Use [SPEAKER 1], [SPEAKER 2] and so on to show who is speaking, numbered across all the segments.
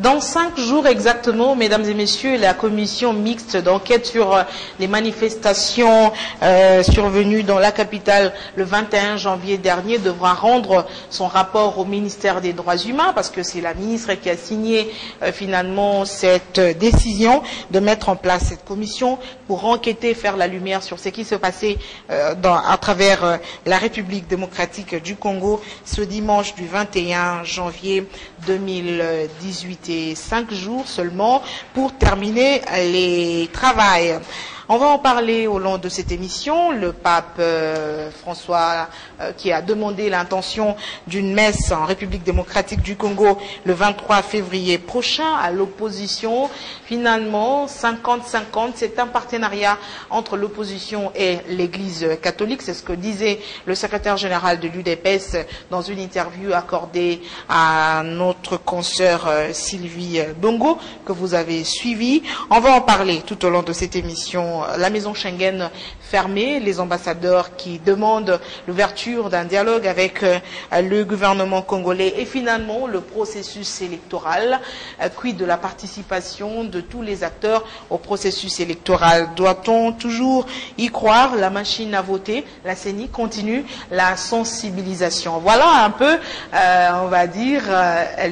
[SPEAKER 1] Dans 5 jours exactement, mesdames et messieurs, la commission mixte d'enquête sur les manifestations survenues dans la capitale le 21 janvier dernier devra rendre son rapport au ministère des Droits humains, parce que c'est la ministre qui a signé finalement cette décision de mettre en place cette commission pour enquêter, faire la lumière sur ce qui se passait à travers la République démocratique du Congo ce dimanche du 21 janvier 2018. Et 5 jours seulement pour terminer les travaux. On va en parler au long de cette émission. Le pape François qui a demandé l'intention d'une messe en République démocratique du Congo le 23 février prochain à l'opposition. Finalement, 50-50, c'est un partenariat entre l'opposition et l'Église catholique. C'est ce que disait le secrétaire général de l'UDPS dans une interview accordée à notre consoeur Sylvie Bongo, que vous avez suivi. On va en parler tout au long de cette émission. La maison Schengen fermée, les ambassadeurs qui demandent l'ouverture d'un dialogue avec le gouvernement congolais et finalement le processus électoral. Quid de la participation de tous les acteurs au processus électoral? Doit-on toujours y croire? La machine à voter, la CENI continue la sensibilisation. Voilà un peu, on va dire,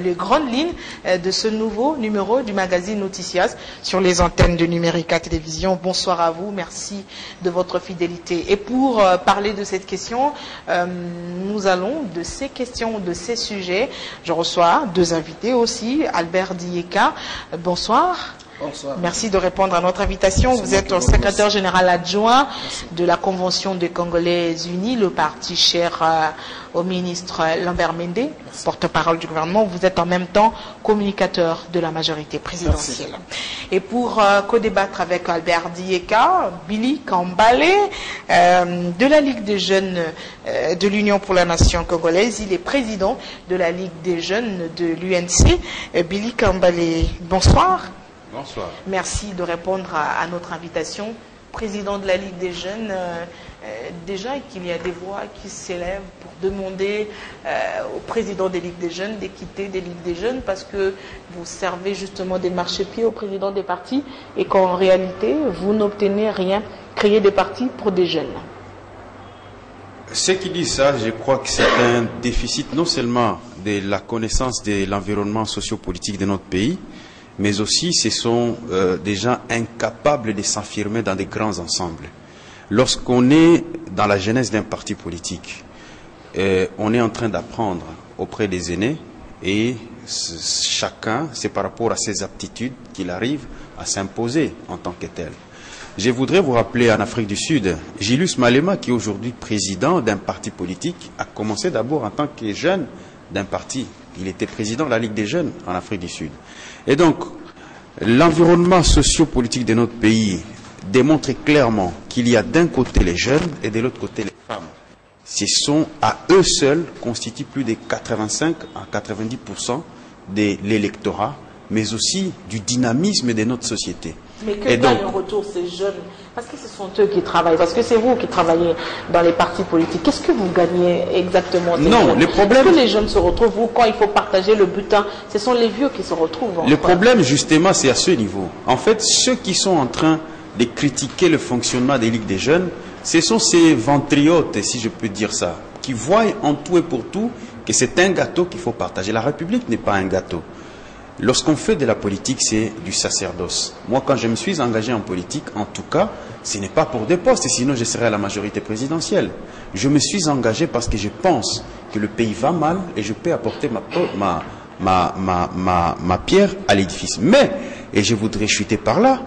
[SPEAKER 1] les grandes lignes de ce nouveau numéro du magazine Noticias sur les antennes de Numérica Télévision. Bonsoir à vous, merci de votre fidélité. Et pour parler de cette question, nous allons de ces questions, de ces sujets. Je reçois 2 invités aussi, Albert Dieka. Bonsoir.
[SPEAKER 2] Bonsoir.
[SPEAKER 1] Merci de répondre à notre invitation. Vous êtes secrétaire général adjoint de la Convention des Congolais Unis, le parti cher au ministre Lambert Mende, porte-parole du gouvernement. Vous êtes en même temps communicateur de la majorité présidentielle. Merci. Et pour co-débattre avec Albert Dieka, Billy Kambale, de la Ligue des jeunes de l'Union pour la nation congolaise. Il est président de la Ligue des jeunes de l'UNC. Billy Kambale, bonsoir.
[SPEAKER 2] Bonsoir.
[SPEAKER 1] Merci de répondre à notre invitation. Président de la Ligue des jeunes, déjà qu'il y a des voix qui s'élèvent pour demander au président des Ligues des jeunes de quitter des Ligues des jeunes parce que vous servez justement des marchepieds au président des partis et qu'en réalité, vous n'obtenez rien, créer des partis pour des jeunes.
[SPEAKER 2] Ceux qui disent ça, je crois que c'est un déficit non seulement de la connaissance de l'environnement sociopolitique de notre pays, mais aussi ce sont des gens incapables de s'affirmer dans des grands ensembles. Lorsqu'on est dans la genèse d'un parti politique, on est en train d'apprendre auprès des aînés et chacun, c'est par rapport à ses aptitudes qu'il arrive à s'imposer en tant que tel. Je voudrais vous rappeler en Afrique du Sud, Julius Malema, qui est aujourd'hui président d'un parti politique, a commencé d'abord en tant que jeune d'un parti. Il était président de la Ligue des jeunes en Afrique du Sud. Et donc, l'environnement sociopolitique de notre pays démontre clairement qu'il y a d'un côté les jeunes et de l'autre côté les femmes. Ce sont à eux seuls constituent plus de 85 à 90% de l'électorat, mais aussi du dynamisme de notre société.
[SPEAKER 1] Mais que gagnent en retour ces jeunes? Parce que ce sont eux qui travaillent, parce que c'est vous qui travaillez dans les partis politiques. Qu'est-ce que vous gagnez exactement?
[SPEAKER 2] Non, le problème...
[SPEAKER 1] Est-ce que les jeunes se retrouvent où quand il faut partager le butin? Ce sont les vieux qui se retrouvent.
[SPEAKER 2] Le problème, justement, c'est à ce niveau. En fait, ceux qui sont en train de critiquer le fonctionnement des ligues des jeunes, ce sont ces ventriotes, si je peux dire ça, qui voient en tout et pour tout que c'est un gâteau qu'il faut partager. La République n'est pas un gâteau. Lorsqu'on fait de la politique, c'est du sacerdoce. Moi, quand je me suis engagé en politique, en tout cas, ce n'est pas pour des postes, sinon je serais à la majorité présidentielle. Je me suis engagé parce que je pense que le pays va mal et je peux apporter ma pierre à l'édifice. Mais, et je voudrais chuter par là,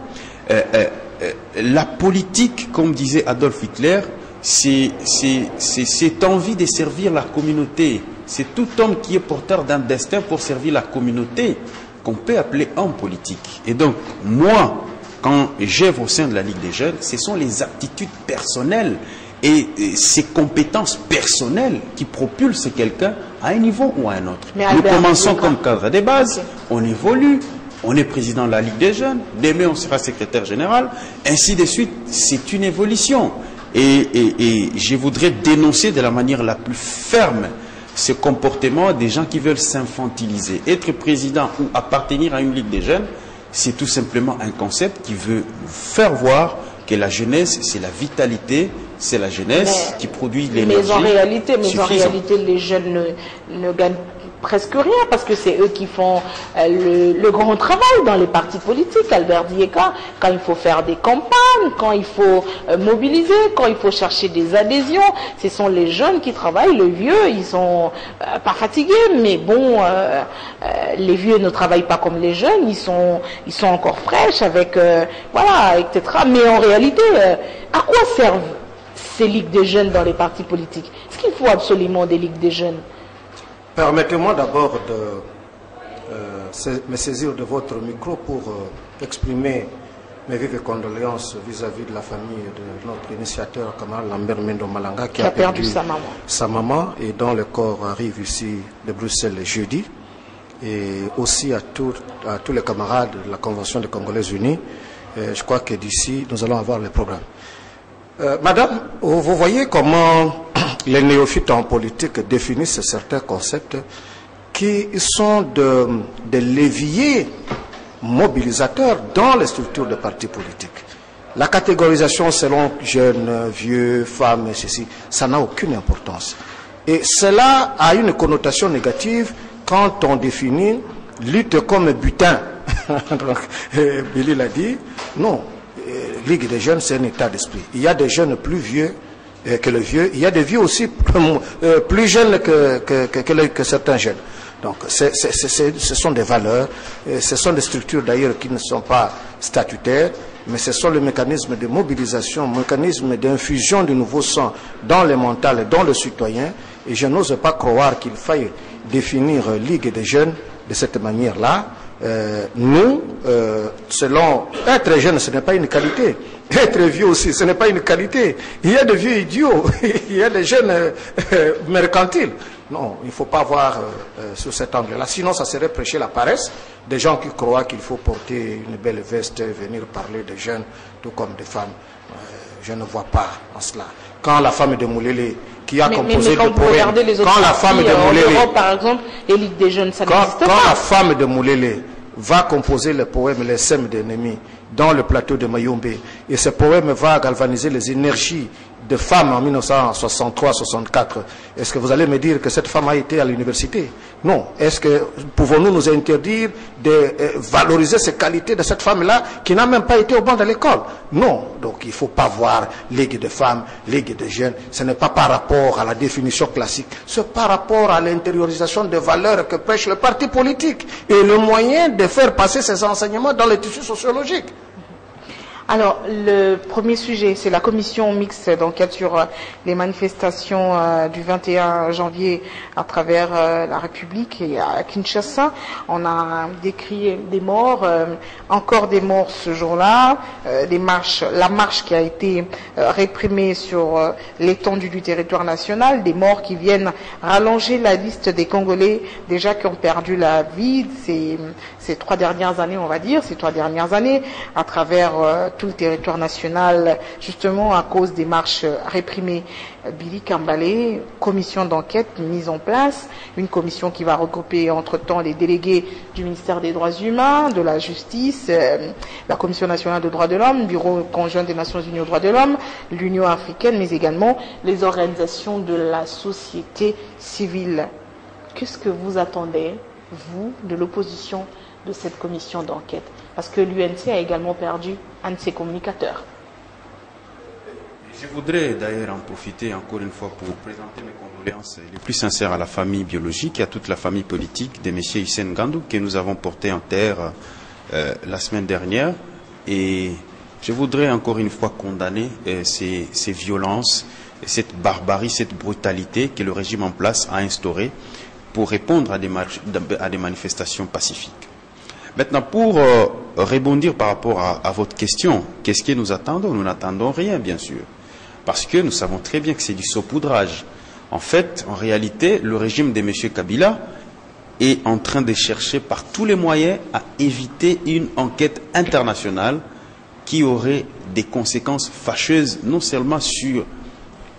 [SPEAKER 2] la politique, comme disait Adolf Hitler, c'est cette envie de servir la communauté. C'est tout homme qui est porteur d'un destin pour servir la communauté qu'on peut appeler homme politique. Et donc, moi, quand j'œuvre au sein de la Ligue des jeunes, ce sont les aptitudes personnelles et ces compétences personnelles qui propulsent quelqu'un à un niveau ou à un autre. Nous commençons comme cadre de base, on évolue, on est président de la Ligue des jeunes, demain on sera secrétaire général, ainsi de suite. C'est une évolution. Et je voudrais dénoncer de la manière la plus ferme ce comportement des gens qui veulent s'infantiliser. Être président ou appartenir à une ligue des jeunes, c'est tout simplement un concept qui veut faire voir que la jeunesse, c'est la vitalité, c'est la jeunesse qui produit l'énergie.
[SPEAKER 1] Mais en réalité, les jeunes ne gagnent presque rien, parce que c'est eux qui font le grand travail dans les partis politiques. Albert Dieka, quand il faut faire des campagnes, quand il faut mobiliser, quand il faut chercher des adhésions, ce sont les jeunes qui travaillent. Les vieux, ils sont pas fatigués, mais bon, les vieux ne travaillent pas comme les jeunes, ils sont encore fraîches avec, voilà, etc. Mais en réalité, à quoi servent ces ligues des jeunes dans les partis politiques? Est-ce qu'il faut absolument des ligues des jeunes?
[SPEAKER 3] Permettez-moi d'abord de me saisir de votre micro pour exprimer mes vives condoléances vis-à-vis de la famille de notre initiateur, camarade Lambert Mendo Malanga, qui a perdu sa maman et dont le corps arrive ici de Bruxelles jeudi. Et aussi à tous les camarades de la Convention des Congolais Unis. Je crois que d'ici, nous allons avoir le programme. Madame, vous voyez comment les néophytes en politique définissent certains concepts qui sont des leviers mobilisateurs dans les structures de partis politiques. La catégorisation selon jeunes, vieux, femmes, et ceci, ça n'a aucune importance. Et cela a une connotation négative quand on définit lutte comme butin. Donc, Billy l'a dit, non. Ligue des jeunes, c'est un état d'esprit. Il y a des jeunes plus vieux que les vieux. Il y a des vieux aussi plus jeunes que certains jeunes. Donc, ce sont des valeurs. Ce sont des structures d'ailleurs qui ne sont pas statutaires, mais ce sont les mécanismes de mobilisation, mécanismes d'infusion du nouveau sang dans le mental et dans le citoyen. Et je n'ose pas croire qu'il faille définir Ligue des jeunes de cette manière-là. Nous, selon être jeune, ce n'est pas une qualité. Être vieux aussi, ce n'est pas une qualité. Il y a des vieux idiots, il y a des jeunes mercantiles. Non, il ne faut pas voir sur cet angle-là. Sinon, ça serait prêcher la paresse. Des gens qui croient qu'il faut porter une belle veste et venir parler des jeunes, tout comme des femmes. Je ne vois pas en cela. Quand la femme de Moulélé, qui a composé le poème, quand la femme de Moulélé,
[SPEAKER 1] par exemple, les ligues des jeunes, ça n'existe pas.
[SPEAKER 3] Quand la femme de Moulélé va composer le poème Les Sèmes d'ennemis dans le plateau de Mayombe, et ce poème va galvaniser les énergies de femmes en 1963-64, est-ce que vous allez me dire que cette femme a été à l'université? Non. Est-ce que pouvons-nous nous interdire de valoriser ces qualités de cette femme-là qui n'a même pas été au banc de l'école? Non. Donc il ne faut pas voir Ligue de femmes, Ligue de jeunes. Ce n'est pas par rapport à la définition classique, c'est par rapport à l'intériorisation des valeurs que prêche le parti politique et le moyen de faire passer ces enseignements dans le tissu sociologique.
[SPEAKER 1] Alors, le premier sujet, c'est la commission mixte d'enquête sur les manifestations du 21 janvier à travers la République et à Kinshasa. On a décrit des morts, encore des morts ce jour-là, la marche qui a été réprimée sur l'étendue du territoire national, des morts qui viennent rallonger la liste des Congolais déjà qui ont perdu la vie ces 3 dernières années, on va dire, à travers tout le territoire national, justement à cause des marches réprimées. Billy Kambale, commission d'enquête mise en place, une commission qui va regrouper entre-temps les délégués du ministère des Droits humains, de la Justice, la Commission nationale des droits de l'homme, Bureau conjoint des Nations unies aux droits de l'homme, l'Union africaine, mais également les organisations de la société civile. Qu'est-ce que vous attendez, vous, de l'opposition de cette commission d'enquête? Parce que l'UNC a également perdu un de ses communicateurs.
[SPEAKER 2] Je voudrais d'ailleurs en profiter encore une fois pour présenter mes condoléances les plus sincères à la famille biologique et à toute la famille politique de M. Hissène Gandou que nous avons porté en terre la semaine dernière. Et je voudrais encore une fois condamner ces violences, cette barbarie, cette brutalité que le régime en place a instaurée pour répondre à des manifestations pacifiques. Maintenant, pour rebondir par rapport à votre question, qu'est-ce que nous attendons? Nous n'attendons rien, bien sûr, parce que nous savons très bien que c'est du saupoudrage. En fait, en réalité, le régime de M. Kabila est en train de chercher par tous les moyens à éviter une enquête internationale qui aurait des conséquences fâcheuses, non seulement sur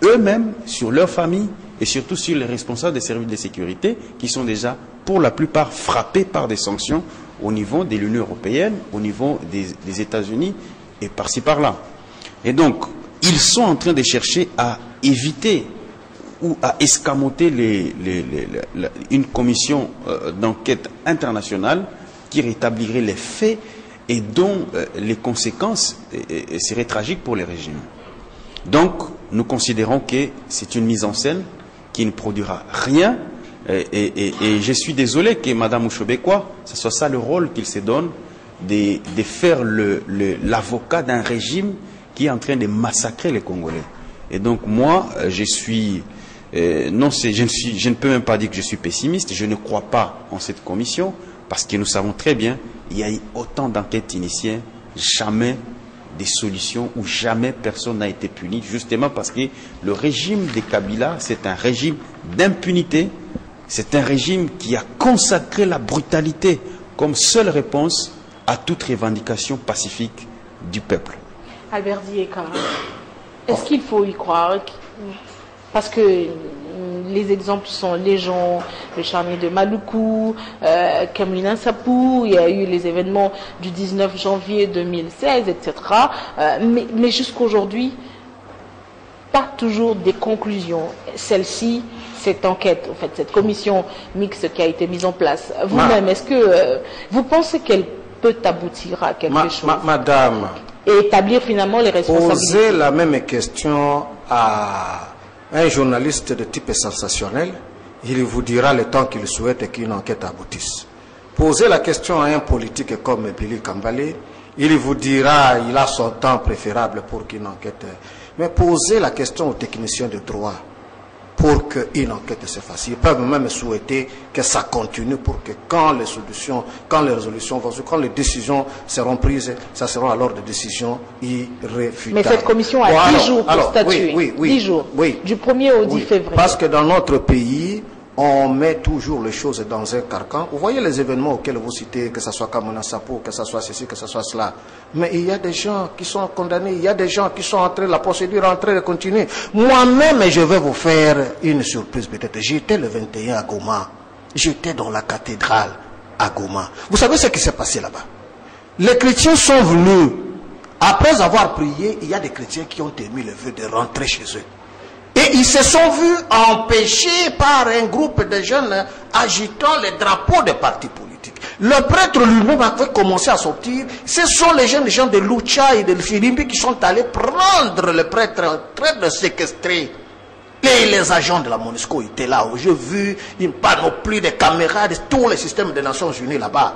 [SPEAKER 2] eux-mêmes, sur leur famille, et surtout sur les responsables des services de sécurité qui sont déjà pour la plupart frappés par des sanctions au niveau de l'Union européenne, au niveau des États-Unis et par-ci par-là. Et donc, ils sont en train de chercher à éviter ou à escamoter une commission d'enquête internationale qui rétablirait les faits et dont les conséquences seraient tragiques pour les régimes. Donc, nous considérons que c'est une mise en scène qui ne produira rien et je suis désolé que Mme Mushobekwa, ce soit ça le rôle qu'il se donne, de faire l'avocat d'un régime qui est en train de massacrer les Congolais. Et donc, moi, je ne peux même pas dire que je suis pessimiste, je ne crois pas en cette commission, parce que nous savons très bien, il y a eu autant d'enquêtes initiées, jamais des solutions où jamais personne n'a été puni, justement parce que le régime de Kabila, c'est un régime d'impunité, c'est un régime qui a consacré la brutalité comme seule réponse à toute revendication pacifique du peuple.
[SPEAKER 1] Albert Dieka, est-ce qu'il faut y croire? Parce que les exemples sont légion, le charnier de Maluku, Kamilin Sapou, il y a eu les événements du 19 janvier 2016, etc. Mais jusqu'aujourd'hui, pas toujours des conclusions. Celle-ci, cette enquête, en fait, cette commission mixte qui a été mise en place, vous-même, est-ce que vous pensez qu'elle peut aboutir à quelque chose?
[SPEAKER 3] Madame,
[SPEAKER 1] et établir finalement les responsabilités.
[SPEAKER 3] Posez la même question à un journaliste de type sensationnel, il vous dira le temps qu'il souhaite qu'une enquête aboutisse. Posez la question à un politique comme Billy Kambale, il vous dira il a son temps préférable pour qu'une enquête. Mais posez la question aux techniciens de droit pour qu'une enquête se fasse. Ils peuvent même souhaiter que ça continue pour que quand les solutions, quand les résolutions vont, quand les décisions seront prises, ça sera alors des décisions irréfutables.
[SPEAKER 1] Mais cette commission a 10 jours pour statuer.
[SPEAKER 3] Oui,
[SPEAKER 1] 10 jours.
[SPEAKER 3] Oui.
[SPEAKER 1] Du 1er au 10 février.
[SPEAKER 3] Parce que dans notre pays, on met toujours les choses dans un carcan. Vous voyez les événements auxquels vous citez, que ce soit Kamana Sapo, que ce soit ceci, que ce soit cela. Mais il y a des gens qui sont condamnés, il y a des gens qui sont entrés, la procédure est en train de continuer. Moi-même, je vais vous faire une surprise peut-être. J'étais le 21 à Goma. J'étais dans la cathédrale à Goma. Vous savez ce qui s'est passé là-bas? Les chrétiens sont venus. Après avoir prié, il y a des chrétiens qui ont émis le vœu de rentrer chez eux. Et ils se sont vus empêchés par un groupe de jeunes agitant les drapeaux des partis politiques. Le prêtre lui-même a commencé à sortir. Ce sont les jeunes gens de Lucha et de Filimbi qui sont allés prendre le prêtre en train de séquestrer. Et les agents de la MONUSCO étaient là. J'ai vu une panoplie de caméras de tous les systèmes des Nations Unies là-bas.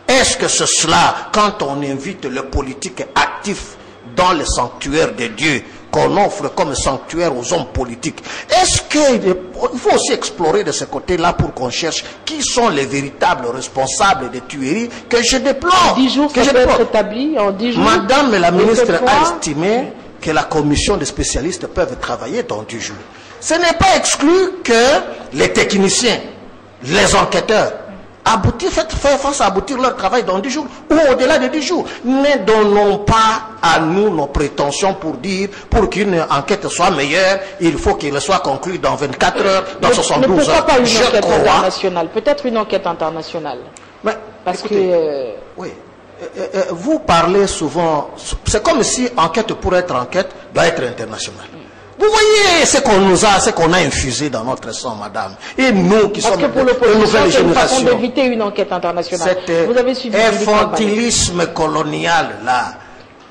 [SPEAKER 3] Est-ce que c'est cela, quand on invite le politique actif dans le sanctuaire de Dieu, qu'on offre comme sanctuaire aux hommes politiques, est-ce qu'il faut aussi explorer de ce côté-là pour qu'on cherche qui sont les véritables responsables des tueries que je déplore?
[SPEAKER 1] En 10 jours, ça peut être établi en 10 jours.
[SPEAKER 3] Madame la ministre a estimé que la commission de spécialistes peuvent travailler dans 10 jours. Ce n'est pas exclu que les techniciens, les enquêteurs, fassent aboutir leur travail dans 10 jours ou au-delà de 10 jours. Ne donnons pas à nous nos prétentions pour dire, pour qu'une enquête soit meilleure, il faut qu'elle soit conclue dans 24 heures, dans 72 heures.
[SPEAKER 1] Pourquoi pas une enquête internationale? Peut-être une enquête internationale.
[SPEAKER 3] Mais,
[SPEAKER 1] parce
[SPEAKER 3] écoutez,
[SPEAKER 1] que...
[SPEAKER 3] oui. Vous parlez souvent, c'est comme si enquête pour être enquête doit être internationale. Vous voyez ce qu'on nous a, ce qu'on a infusé dans notre sang, madame. Et nous qui sommes
[SPEAKER 1] de nouvelle génération. C'est une façon d'éviter une enquête internationale.
[SPEAKER 3] Vous avez suivi infantilisme colonial là,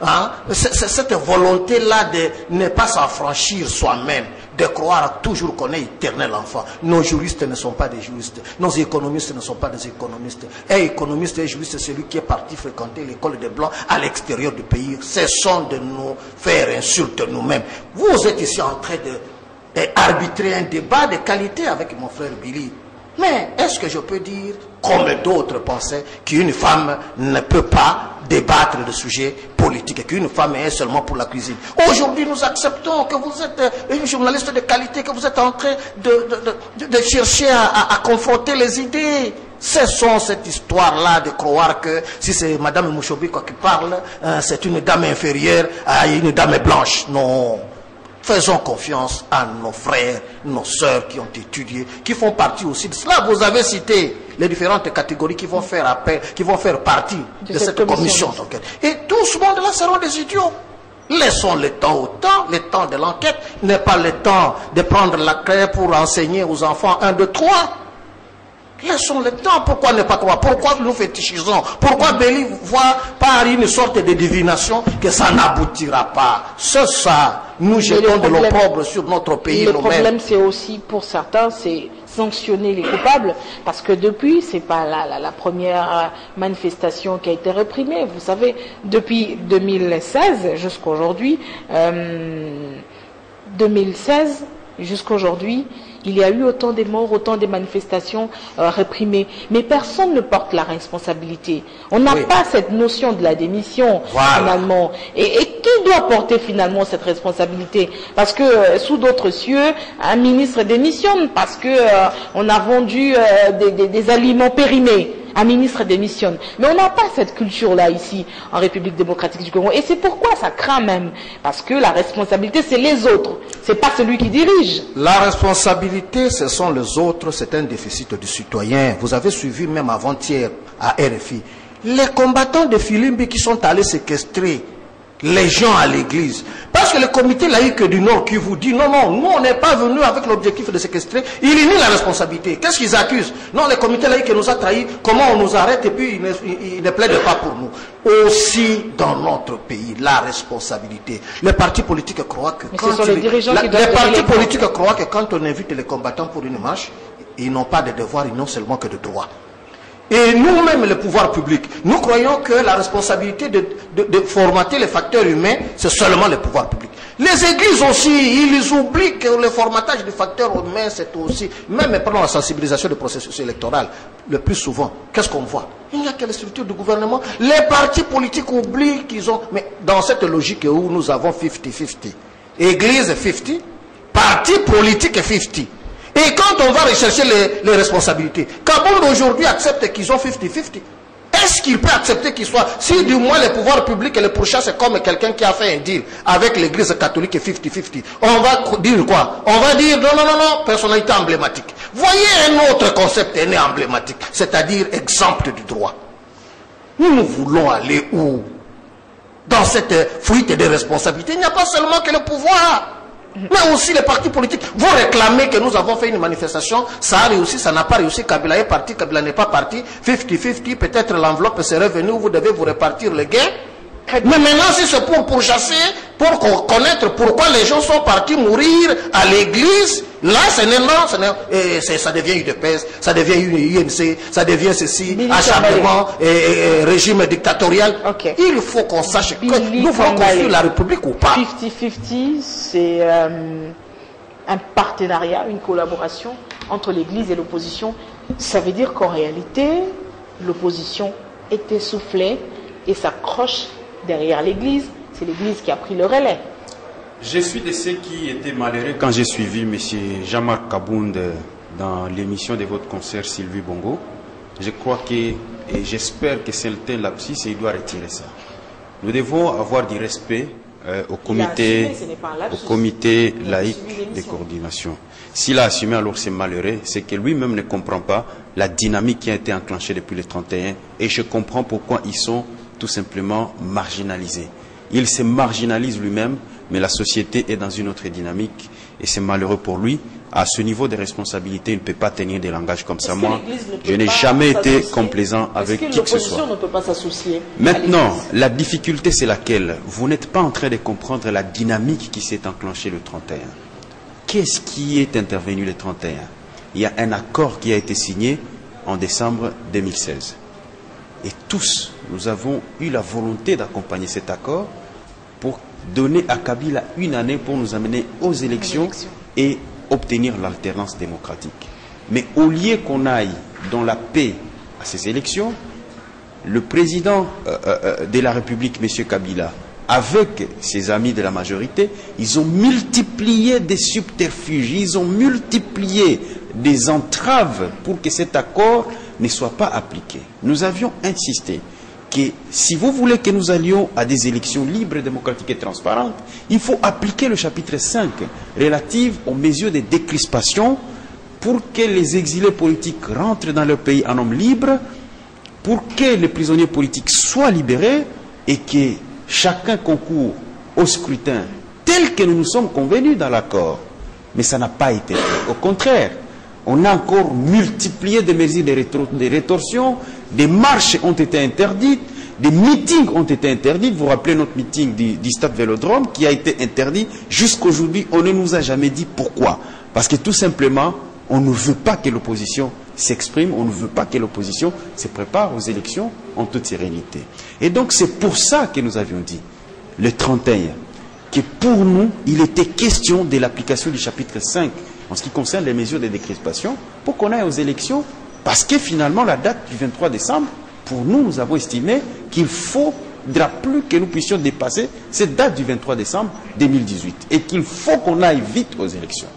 [SPEAKER 3] hein? Cette volonté là de ne pas s'affranchir soi-même, de croire toujours qu'on est éternel enfant. Nos juristes ne sont pas des juristes. Nos économistes ne sont pas des économistes. Un économiste et juriste, c'est celui qui est parti fréquenter l'école des Blancs à l'extérieur du pays. Cessons de nous faire insulte nous-mêmes. Vous êtes ici en train d'arbitrer un débat de qualité avec mon frère Billy. Mais est-ce que je peux dire, comme d'autres pensaient, qu'une femme ne peut pas débattre de sujets politiques, qu'une femme est seulement pour la cuisine? Aujourd'hui, nous acceptons que vous êtes une journaliste de qualité, que vous êtes en train de chercher à confronter les idées. Cessons cette histoire-là de croire que si c'est Madame Mushobekwa qui parle, c'est une dame inférieure à une dame blanche. Non. Faisons confiance à nos frères, nos sœurs qui ont étudié, qui font partie aussi de cela. Vous avez cité les différentes catégories qui vont faire appel, qui vont faire partie de cette commission d'enquête. Et tout ce monde-là seront des idiots. Laissons le temps au temps, le temps de l'enquête n'est pas le temps de prendre la clé pour enseigner aux enfants 1, 2, 3. Laissons le temps. Pourquoi ne pas 3? Pourquoi nous fétichisons? Pourquoi Béli voit par une sorte de divination que ça n'aboutira pas? C'est ça. Nous jetons de l'opprobre sur notre pays.
[SPEAKER 1] Le problème, c'est aussi, pour certains, c'est sanctionner les coupables, parce que depuis, c'est pas la première manifestation qui a été réprimée. Vous savez, depuis 2016 jusqu'à aujourd'hui, 2016 jusqu'à aujourd'hui, il y a eu autant de morts, autant de manifestations réprimées. Mais personne ne porte la responsabilité. On n'a pas cette notion de la démission, finalement. Et qui doit porter finalement cette responsabilité? Parce que sous d'autres cieux, un ministre démissionne parce que on a vendu des aliments périmés. Un ministre démissionne. Mais on n'a pas cette culture-là ici, en République démocratique du Congo. Et c'est pourquoi ça craint même. Parce que la responsabilité, c'est les autres. C'est pas celui qui dirige.
[SPEAKER 3] La responsabilité, ce sont les autres. C'est un déficit du citoyen. Vous avez suivi même avant-hier à RFI. Les combattants de Filimbi qui sont allés séquestrer les gens à l'église. Parce que le comité laïque du Nord qui vous dit non, non, nous on n'est pas venu avec l'objectif de séquestrer, il nie la responsabilité. Qu'est-ce qu'ils accusent? Non, le comité laïque nous a trahis, comment on nous arrête et puis il ne plaide pas pour nous. Aussi dans notre pays, la responsabilité. Les partis politiques croient que quand on invite les combattants pour une marche, ils n'ont pas de devoirs, ils n'ont seulement que de droits. Et nous-mêmes, le pouvoir public, nous croyons que la responsabilité de formater les facteurs humains, c'est seulement le pouvoir public. Les églises aussi, ils oublient que le formatage des facteurs humains, c'est aussi, même pendant la sensibilisation du processus électoral, le plus souvent, qu'est-ce qu'on voit? Il n'y a que les structures du gouvernement. Les partis politiques oublient qu'ils ont... Mais dans cette logique où nous avons 50-50, église 50, partis politiques 50. Et quand on va rechercher les responsabilités, Kabound aujourd'hui accepte qu'ils ont 50-50. Est-ce qu'il peut accepter qu'il soit, si du moins les pouvoirs publics et les pourchassent c'est comme quelqu'un qui a fait un deal avec l'église catholique 50-50, on va dire quoi? On va dire non, non, non, non, personnalité emblématique. Voyez un autre concept né emblématique, c'est-à-dire exemple du droit. Nous voulons aller où? Dans cette fuite de responsabilité, il n'y a pas seulement que le pouvoir. Mais aussi les partis politiques. Vous réclamez que nous avons fait une manifestation, ça a réussi, ça n'a pas réussi, Kabila est parti, Kabila n'est pas parti, 50-50, peut-être l'enveloppe serait venue, vous devez vous répartir les gains. Mais maintenant, si c'est pour chasser, pour connaître pourquoi les gens sont partis mourir à l'église, là, ça devient UDPS, ça devient UNC, ça devient ceci, acharnement, régime dictatorial.
[SPEAKER 1] Okay.
[SPEAKER 3] Il faut qu'on sache que nous voulons construire la République ou pas.
[SPEAKER 1] 50-50, c'est un partenariat, une collaboration entre l'Église et l'opposition. Ça veut dire qu'en réalité, l'opposition est essoufflée et s'accroche derrière l'Église. C'est l'Église qui a pris le relais.
[SPEAKER 2] Je suis de ceux qui étaient malheureux quand j'ai suivi M. Jean-Marc Kabound dans l'émission de votre concert Sylvie Bongo. Je crois que, et j'espère que c'est le tel lapsus et il doit retirer ça. Nous devons avoir du respect au comité laïque de coordination. S'il a assumé, alors c'est malheureux, c'est que lui-même ne comprend pas la dynamique qui a été enclenchée depuis le 31 et je comprends pourquoi ils sont tout simplement marginalisés. Il se marginalise lui-même, mais la société est dans une autre dynamique et c'est malheureux pour lui. À ce niveau de responsabilité, il ne peut pas tenir des langages comme ça. Moi, je n'ai jamais été complaisant avec qui que ce soit.
[SPEAKER 1] L'opposition ne peut pas s'associer.
[SPEAKER 2] Maintenant, la difficulté, c'est laquelle? Vous n'êtes pas en train de comprendre la dynamique qui s'est enclenchée le 31. Qu'est-ce qui est intervenu le 31? Il y a un accord qui a été signé en décembre 2016. Et tous, nous avons eu la volonté d'accompagner cet accord pour donner à Kabila une année pour nous amener aux élections et obtenir l'alternance démocratique. Mais au lieu qu'on aille dans la paix à ces élections, le président de la République, M. Kabila, avec ses amis de la majorité, ils ont multiplié des subterfuges, ils ont multiplié des entraves pour que cet accord ne soit pas appliqué. Nous avions insisté que si vous voulez que nous allions à des élections libres, démocratiques et transparentes, il faut appliquer le chapitre 5 relatif aux mesures de décrispation pour que les exilés politiques rentrent dans leur pays en hommes libres, pour que les prisonniers politiques soient libérés et que chacun concourt au scrutin tel que nous nous sommes convenus dans l'accord. Mais ça n'a pas été fait. Au contraire, on a encore multiplié des mesures de rétorsion, des marches ont été interdites, des meetings ont été interdits. Vous vous rappelez notre meeting du stade Vélodrome qui a été interdit jusqu'aujourd'hui. On ne nous a jamais dit pourquoi. Parce que tout simplement, on ne veut pas que l'opposition s'exprime, on ne veut pas que l'opposition se prépare aux élections en toute sérénité. Et donc c'est pour ça que nous avions dit, le 31, que pour nous, il était question de l'application du chapitre 5 en ce qui concerne les mesures de décrispation pour qu'on aille aux élections, parce que finalement la date du 23 décembre, pour nous, nous avons estimé qu'il faudra plus que nous puissions dépasser cette date du 23 décembre 2018 et qu'il faut qu'on aille vite aux élections.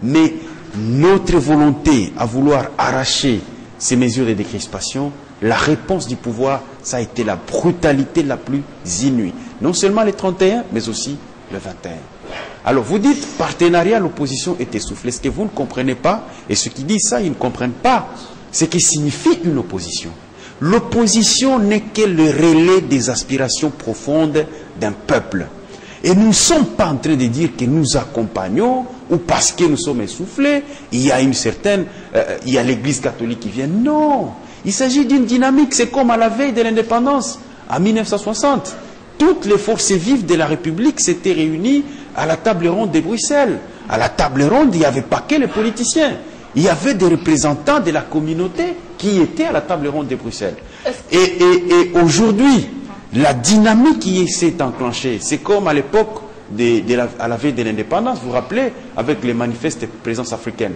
[SPEAKER 2] Mais notre volonté à vouloir arracher ces mesures de décrispation, la réponse du pouvoir, ça a été la brutalité la plus inouïe. Non seulement les 31, mais aussi le 21. Alors vous dites, partenariat, l'opposition est essoufflée. Ce que vous ne comprenez pas, et ceux qui disent ça, ils ne comprennent pas ce que signifie une opposition. L'opposition n'est que le relais des aspirations profondes d'un peuple. Et nous ne sommes pas en train de dire que nous accompagnons ou parce que nous sommes essoufflés, il y a une certaine, il y a l'Église catholique qui vient. Non, il s'agit d'une dynamique. C'est comme à la veille de l'indépendance, en 1960. Toutes les forces vives de la République s'étaient réunies à la table ronde de Bruxelles. À la table ronde, il n'y avait pas que les politiciens. Il y avait des représentants de la communauté qui étaient à la table ronde de Bruxelles. Et aujourd'hui, la dynamique qui s'est enclenchée, c'est comme à l'époque, à la veille de l'indépendance, vous vous rappelez, avec les manifestes de présence africaine.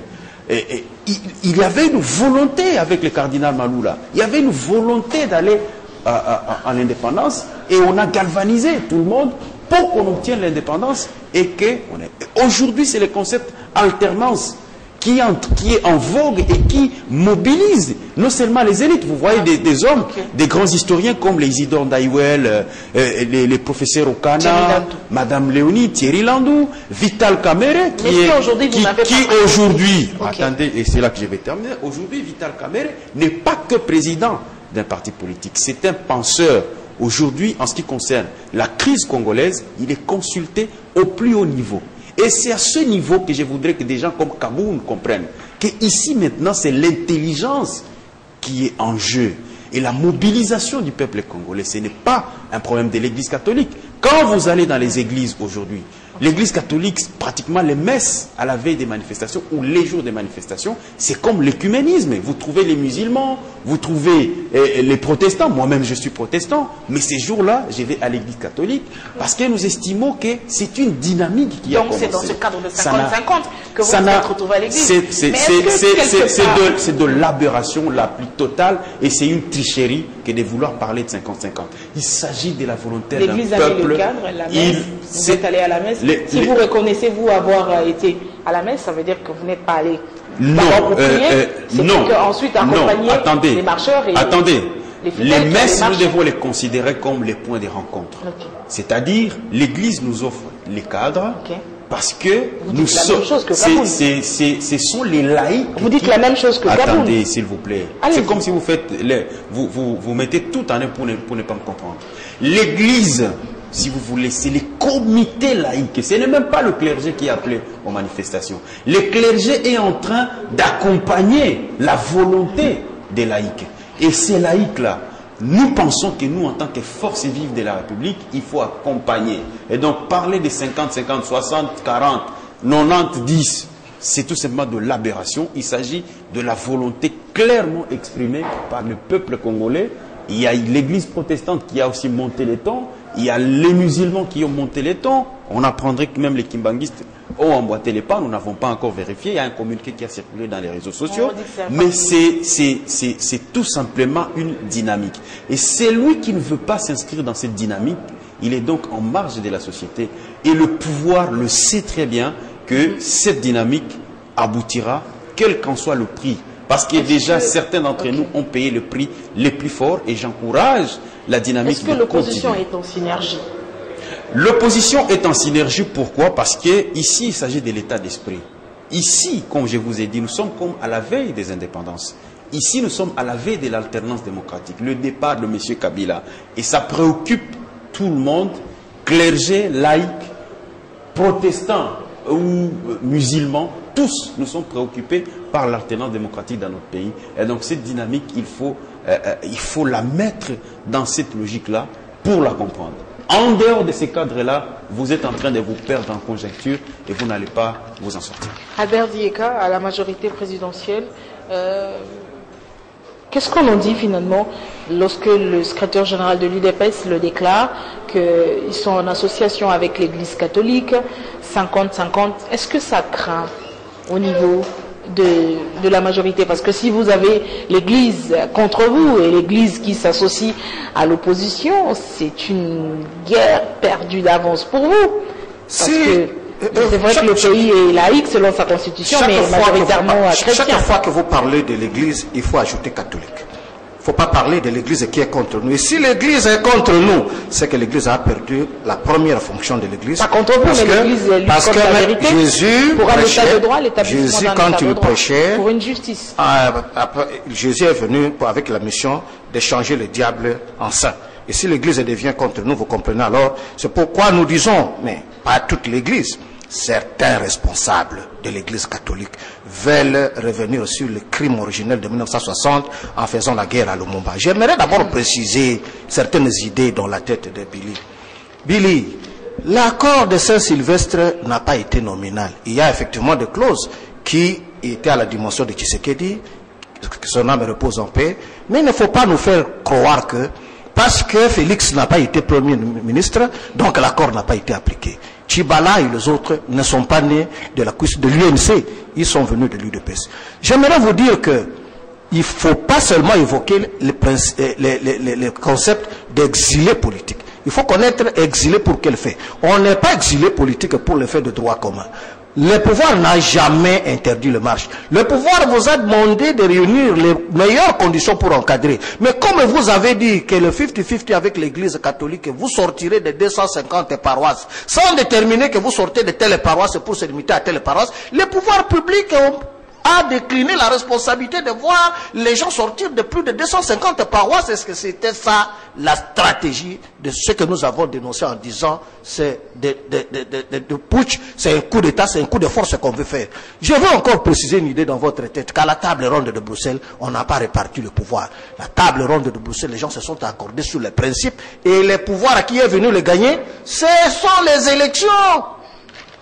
[SPEAKER 2] Il y avait une volonté avec le cardinal Maloula. Il y avait une volonté d'aller à l'indépendance et on a galvanisé tout le monde pour qu'on obtienne l'indépendance et que aujourd'hui c'est le concept alternance qui est en vogue et qui mobilise non seulement les élites. Vous voyez des hommes, des grands historiens comme les Isidore Ndaïwel, les professeurs Okana, Madame Léonie, Thierry Landou, Vital Kamere, aujourd'hui, attendez, et c'est là que je vais terminer, aujourd'hui Vital Kamere n'est pas que président d'un parti politique, c'est un penseur. Aujourd'hui, en ce qui concerne la crise congolaise, il est consulté au plus haut niveau. Et c'est à ce niveau que je voudrais que des gens comme Kaboun comprennent que ici maintenant c'est l'intelligence qui est en jeu et la mobilisation du peuple congolais. Ce n'est pas un problème de l'Église catholique. Quand vous allez dans les églises aujourd'hui, l'Église catholique, pratiquement les messes à la veille des manifestations ou les jours des manifestations, c'est comme l'écuménisme. Vous trouvez les musulmans, vous trouvez les protestants. Moi-même, je suis protestant. Mais ces jours-là, je vais à l'Église catholique parce que nous estimons que c'est une dynamique qui a commencé.
[SPEAKER 1] Donc c'est dans ce cadre de 50-50 que vous vous êtes retrouvés à l'Église.
[SPEAKER 2] C'est de l'aberration la plus totale et c'est une tricherie que de vouloir parler de 50-50. Il s'agit de la volonté d'un peuple.
[SPEAKER 1] L'Église avait le cadre, la messe, vous êtes allé à la messe. Si vous reconnaissez, vous, avoir été à la messe, ça veut dire que vous n'êtes pas allé.
[SPEAKER 2] Non, non,
[SPEAKER 1] ensuite accompagner les marcheurs et
[SPEAKER 2] attendez. Les messes, nous devons les considérer comme les points de rencontre. C'est-à-dire, l'Église nous offre les cadres parce que nous sommes. Ce sont les laïcs.
[SPEAKER 1] Vous dites la même chose que Kaboun.
[SPEAKER 2] Attendez, s'il vous plaît. C'est comme si vous faites vous mettez tout en un pour ne pas me comprendre. L'Église, si vous voulez, c'est les comités laïcs. Ce n'est même pas le clergé qui est appelé aux manifestations. Le clergé est en train d'accompagner la volonté des laïcs. Et ces laïcs-là, nous pensons que nous, en tant que force vive de la République, il faut accompagner. Et donc, parler de 50, 50, 60, 40, 90, 10, c'est tout simplement de l'aberration. Il s'agit de la volonté clairement exprimée par le peuple congolais. Il y a l'Église protestante qui a aussi monté les tons. Il y a les musulmans qui ont monté les tons. On apprendrait que même les kimbanguistes ont emboîté les pas. Nous n'avons pas encore vérifié. Il y a un communiqué qui a circulé dans les réseaux sociaux. Mais c'est tout simplement une dynamique. Et celui qui ne veut pas s'inscrire dans cette dynamique, il est donc en marge de la société. Et le pouvoir le sait très bien que cette dynamique aboutira, quel qu'en soit le prix Parce que déjà, certains d'entre nous ont payé le prix les plus forts et j'encourage la dynamique de continuer.
[SPEAKER 1] Est-ce que l'opposition est en synergie?
[SPEAKER 2] L'opposition est en synergie, pourquoi? Parce que ici, il s'agit de l'état d'esprit. Ici, comme je vous ai dit, nous sommes comme à la veille des indépendances. Ici, nous sommes à la veille de l'alternance démocratique, le départ de M. Kabila. Et ça préoccupe tout le monde, clergé, laïcs, protestants ou musulmans. Tous nous sommes préoccupés par l'alternance démocratique dans notre pays. Et donc cette dynamique, il faut la mettre dans cette logique-là pour la comprendre. En dehors de ces cadres-là, vous êtes en train de vous perdre en conjecture et vous n'allez pas vous en sortir.
[SPEAKER 1] Albert Dieka, à la majorité présidentielle, qu'est-ce qu'on en dit finalement lorsque le secrétaire général de l'UDPS le déclare qu'ils sont en association avec l'Église catholique, 50-50? Est-ce que ça craint au niveau de la majorité? Parce que si vous avez l'Église contre vous et l'Église qui s'associe à l'opposition, c'est une guerre perdue d'avance pour vous. Parce que c'est vrai que le pays est laïque selon sa constitution, mais majoritairement chrétien.
[SPEAKER 3] Chaque fois que vous parlez de l'Église, il faut ajouter catholique. Il ne faut pas parler de l'Église qui est contre nous. Et si l'Église est contre nous, c'est que l'Église a perdu la première fonction de l'Église.
[SPEAKER 1] Pas contre vous, mais l'Église lutte contre la vérité.
[SPEAKER 3] Jésus
[SPEAKER 1] pour un état de droit, l'établissement
[SPEAKER 3] Jésus,
[SPEAKER 1] d'un
[SPEAKER 3] quand
[SPEAKER 1] état de
[SPEAKER 3] il
[SPEAKER 1] droit,
[SPEAKER 3] prêchait,
[SPEAKER 1] pour une justice.
[SPEAKER 3] Jésus est venu avec la mission de changer le diable en saint. Et si l'Église devient contre nous, vous comprenez alors, c'est pourquoi nous disons, mais pas toute l'Église, certains responsables de l'Église catholique veulent revenir sur le crime originel de 1960 en faisant la guerre à Lumumba. J'aimerais d'abord préciser certaines idées dans la tête de Billy. Billy, l'accord de Saint-Sylvestre n'a pas été nominal. Il y a effectivement des clauses qui étaient à la dimension de Tshisekedi, que son âme repose en paix, mais il ne faut pas nous faire croire que parce que Félix n'a pas été Premier ministre, donc l'accord n'a pas été appliqué. Tchibala et les autres ne sont pas nés de l'UNC, ils sont venus de l'UDPS. J'aimerais vous dire que il ne faut pas seulement évoquer le concept d'exilé politique. Il faut connaître exilé pour quel fait. On n'est pas exilé politique pour le fait de droit commun. Le pouvoir n'a jamais interdit le marche. Le pouvoir vous a demandé de réunir les meilleures conditions pour encadrer. Mais comme vous avez dit que le 50-50 avec l'église catholique, vous sortirez de 250 paroisses, sans déterminer que vous sortez de telle paroisse pour se limiter à telle paroisse, le pouvoir public a décliné la responsabilité de voir les gens sortir de plus de 250 paroisses. Est-ce que c'était ça la stratégie de ce que nous avons dénoncé en disant c'est de putsch, c'est un coup d'État, c'est un coup de force qu'on veut faire. Je veux encore préciser une idée dans votre tête, qu'à la table ronde de Bruxelles, on n'a pas réparti le pouvoir. La table ronde de Bruxelles, les gens se sont accordés sur les principes et le pouvoir qui est venu le gagner, ce sont les élections.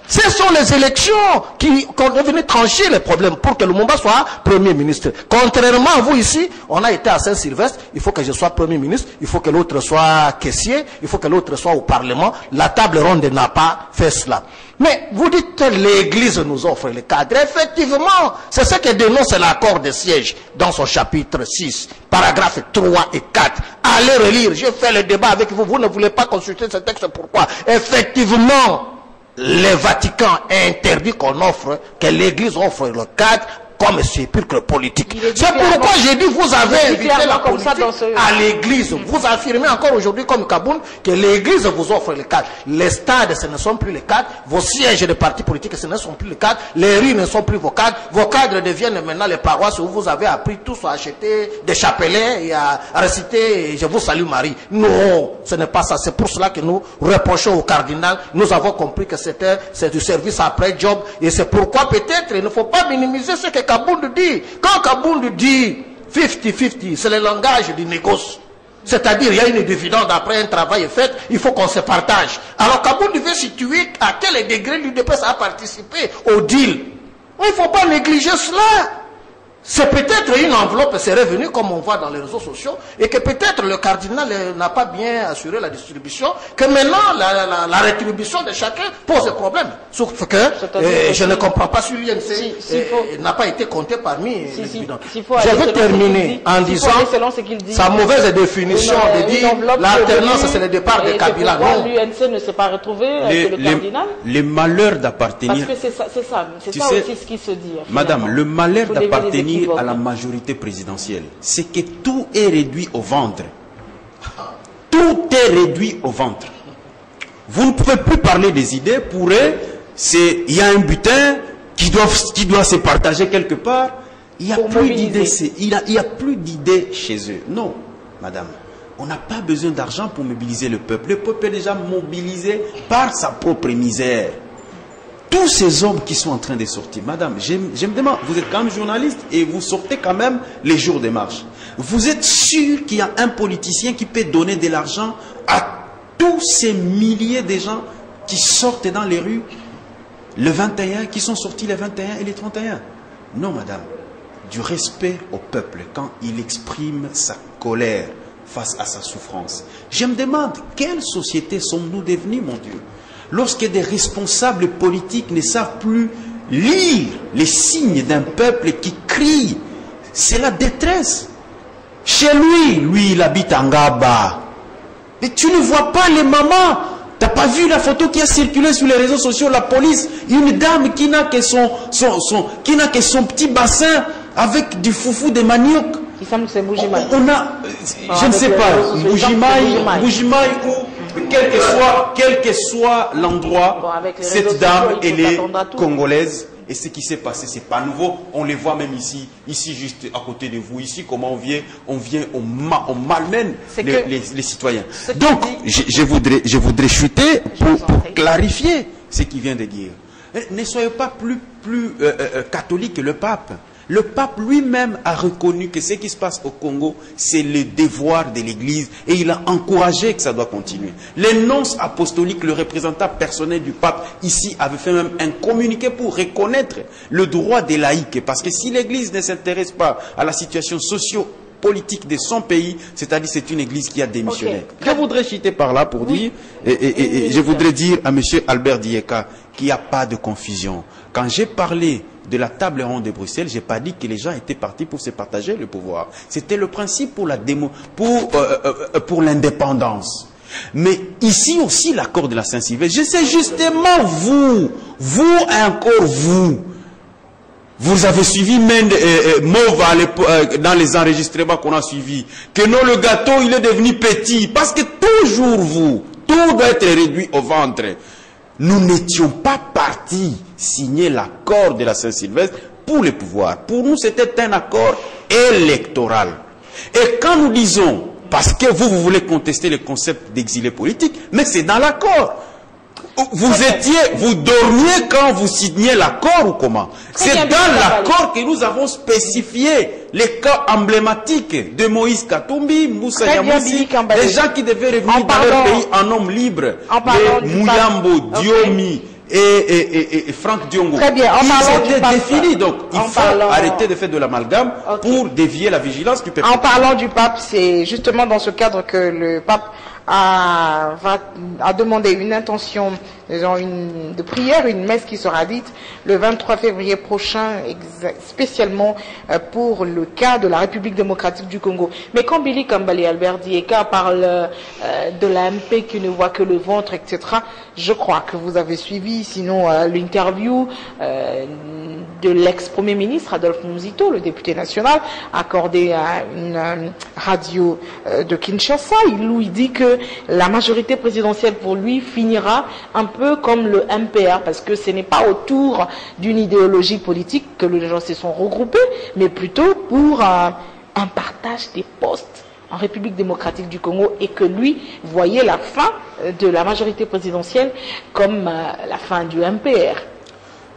[SPEAKER 3] Ce sont les élections qui sont venues trancher les problèmes pour que Lumumba soit Premier ministre. Contrairement à vous ici, on a été à Saint-Sylvestre, il faut que je sois Premier ministre, il faut que l'autre soit caissier, il faut que l'autre soit au Parlement. La table ronde n'a pas fait cela. Mais vous dites que l'Église nous offre le cadre. Effectivement, c'est ce que dénonce l'accord de siège dans son chapitre 6, paragraphes 3 et 4. Allez relire, j'ai fait le débat avec vous, vous ne voulez pas consulter ce texte, pourquoi? Effectivement, le Vatican interdit qu'on offre, que l'Église offre le cadre comme sépulcre politique. C'est pourquoi j'ai dit, vous avez invité la politique à l'Église. Vous affirmez encore aujourd'hui comme Kaboun que l'Église vous offre le cadre. Les stades, ce ne sont plus les cadres. Vos sièges de partis politiques, ce ne sont plus les cadres. Les rues ne sont plus vos cadres. Vos cadres deviennent maintenant les paroisses où vous avez appris tous à acheter des chapelets et à réciter « Je vous salue Marie ». Non, ce n'est pas ça. C'est pour cela que nous reprochons au cardinal. Nous avons compris que c'est du service après job. Et c'est pourquoi peut-être il ne faut pas minimiser ce que Kabound dit. Quand Kabound dit 50-50, c'est le langage du négoce. C'est-à-dire, il y a une dividende après un travail fait, il faut qu'on se partage. Alors Kabound veut situer à quel degré l'UDPS a participé au deal. Il ne faut pas négliger cela. C'est peut-être une enveloppe serait venue comme on voit dans les réseaux sociaux et que peut-être le cardinal n'a pas bien assuré la distribution, que maintenant la rétribution de chacun pose problème. Sauf que je ne comprends pas si l'INC n'a pas été compté parmi les dividendes. Je vais terminer en disant sa mauvaise définition de dire l'alternance c'est le départ de Kabila.
[SPEAKER 1] Non, l'UNC ne s'est pas retrouvé avec le cardinal.
[SPEAKER 2] Le malheur d'appartenir.
[SPEAKER 1] Parce que c'est ça aussi ce qui se dit.
[SPEAKER 2] Madame, le malheur d'appartenir revenir à la majorité présidentielle, c'est que tout est réduit au ventre. Tout est réduit au ventre. Vous ne pouvez plus parler des idées. Pour eux, il y a un butin qui doit se partager quelque part. Il n'y a plus d'idées. Il y a plus d'idées chez eux. Non, madame. On n'a pas besoin d'argent pour mobiliser le peuple. Le peuple est déjà mobilisé par sa propre misère. Tous ces hommes qui sont en train de sortir, madame, je me demande, vous êtes quand même journaliste et vous sortez quand même les jours des marches. Vous êtes sûr qu'il y a un politicien qui peut donner de l'argent à tous ces milliers de gens qui sortent dans les rues le 21, qui sont sortis les 21 et les 31? Non, madame. Du respect au peuple quand il exprime sa colère face à sa souffrance. Je me demande, quelle société sommes-nous devenus, mon Dieu? Lorsque des responsables politiques ne savent plus lire les signes d'un peuple qui crie, c'est la détresse. Chez lui, il habite en Gaba. Mais tu ne vois pas les mamans. Tu n'as pas vu la photo qui a circulé sur les réseaux sociaux, la police, une dame qui n'a que son petit bassin avec du foufou de manioc.
[SPEAKER 1] Il semble que c'est Mbujimaï.
[SPEAKER 2] Je ne sais pas, Mbujimaï ou quel que soit l'endroit, cette dame, elle est congolaise. Et ce qui s'est passé, c'est pas nouveau. On les voit même ici juste à côté de vous. Ici, comment on malmène les citoyens. Donc, je voudrais chuter pour clarifier ce qu'il vient de dire. Ne soyez pas plus catholique que le pape. Le pape lui-même a reconnu que ce qui se passe au Congo, c'est le devoir de l'Église et il a encouragé que ça doit continuer. Les nonces apostoliques, le représentant personnel du pape ici avait fait même un communiqué pour reconnaître le droit des laïcs. Parce que si l'Église ne s'intéresse pas à la situation socio-politique de son pays, c'est-à-dire c'est une Église qui a démissionné. Okay. Je voudrais citer par là pour dire, et je voudrais dire à M. Albert Dieka qu'il n'y a pas de confusion. Quand j'ai parlé de la table ronde de Bruxelles, je n'ai pas dit que les gens étaient partis pour se partager le pouvoir. C'était le principe pour pour l'indépendance. Mais ici aussi, l'accord de la Saint-Sylvestre, je sais justement vous avez suivi Mauve dans les enregistrements qu'on a suivis, que non, le gâteau, il est devenu petit, parce que toujours tout doit être réduit au ventre. Nous n'étions pas partis signer l'accord de la Saint-Sylvestre pour le pouvoir. Pour nous, c'était un accord électoral. Et quand nous disons, parce que vous voulez contester le concept d'exilé politique, mais c'est dans l'accord. Vous dormiez quand vous signiez l'accord ou comment? C'est dans l'accord que nous avons spécifié les cas emblématiques de Moïse Katumbi, Moussa Yamoussi, des gens qui devaient revenir dans leur pays en homme libre, les Mouyambo, Diomi et Franck Diongo.
[SPEAKER 1] Très bien,
[SPEAKER 2] ils étaient définis, donc il faut arrêter de faire de l'amalgame pour dévier la vigilance du peuple.
[SPEAKER 1] En parlant du pape, c'est justement dans ce cadre que le pape a demandé une intention de prière, une messe qui sera dite le 23 février prochain, spécialement pour le cas de la République démocratique du Congo. Mais quand Billy Kambale et Albert Dieka parlent de la MP qui ne voit que le ventre, etc., je crois que vous avez suivi, sinon l'interview de l'ex-premier ministre Adolphe Muzito, le député national, accordé à une radio de Kinshasa. Il lui dit que la majorité présidentielle pour lui finira un peu comme le MPR, parce que ce n'est pas autour d'une idéologie politique que les gens se sont regroupés, mais plutôt pour un partage des postes en République démocratique du Congo, et que lui voyait la fin de la majorité présidentielle comme la fin du MPR.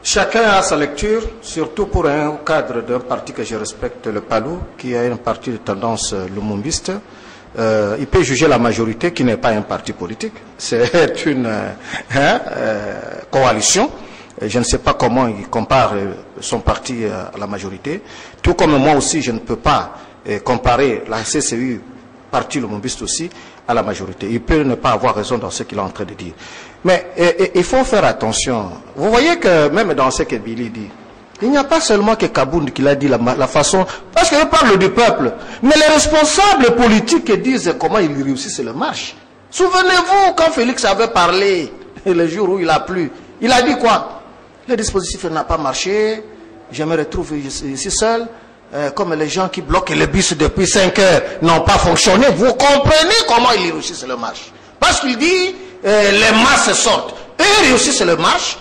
[SPEAKER 3] Chacun a sa lecture, surtout pour un cadre d'un parti que je respecte, le PALU, qui a une partie de tendance lumumbiste. Il peut juger la majorité qui n'est pas un parti politique. C'est une coalition. Je ne sais pas comment il compare son parti à la majorité. Tout comme moi aussi, je ne peux pas comparer la CCU, parti lumumbiste aussi, à la majorité. Il peut ne pas avoir raison dans ce qu'il est en train de dire. Mais il faut faire attention. Vous voyez que même dans ce que Billy dit, il n'y a pas seulement que Kabound qui l'a dit, la façon, parce qu'il parle du peuple, mais les responsables politiques disent comment ils réussissent le marche. Souvenez-vous quand Félix avait parlé, le jour où il a plu, il a dit quoi? Le dispositif n'a pas marché, je me retrouve ici seul, comme les gens qui bloquent les bus depuis 5 heures n'ont pas fonctionné, vous comprenez comment ils réussissent le marche. Parce qu'il dit, les masses sortent. Eux réussissent le marche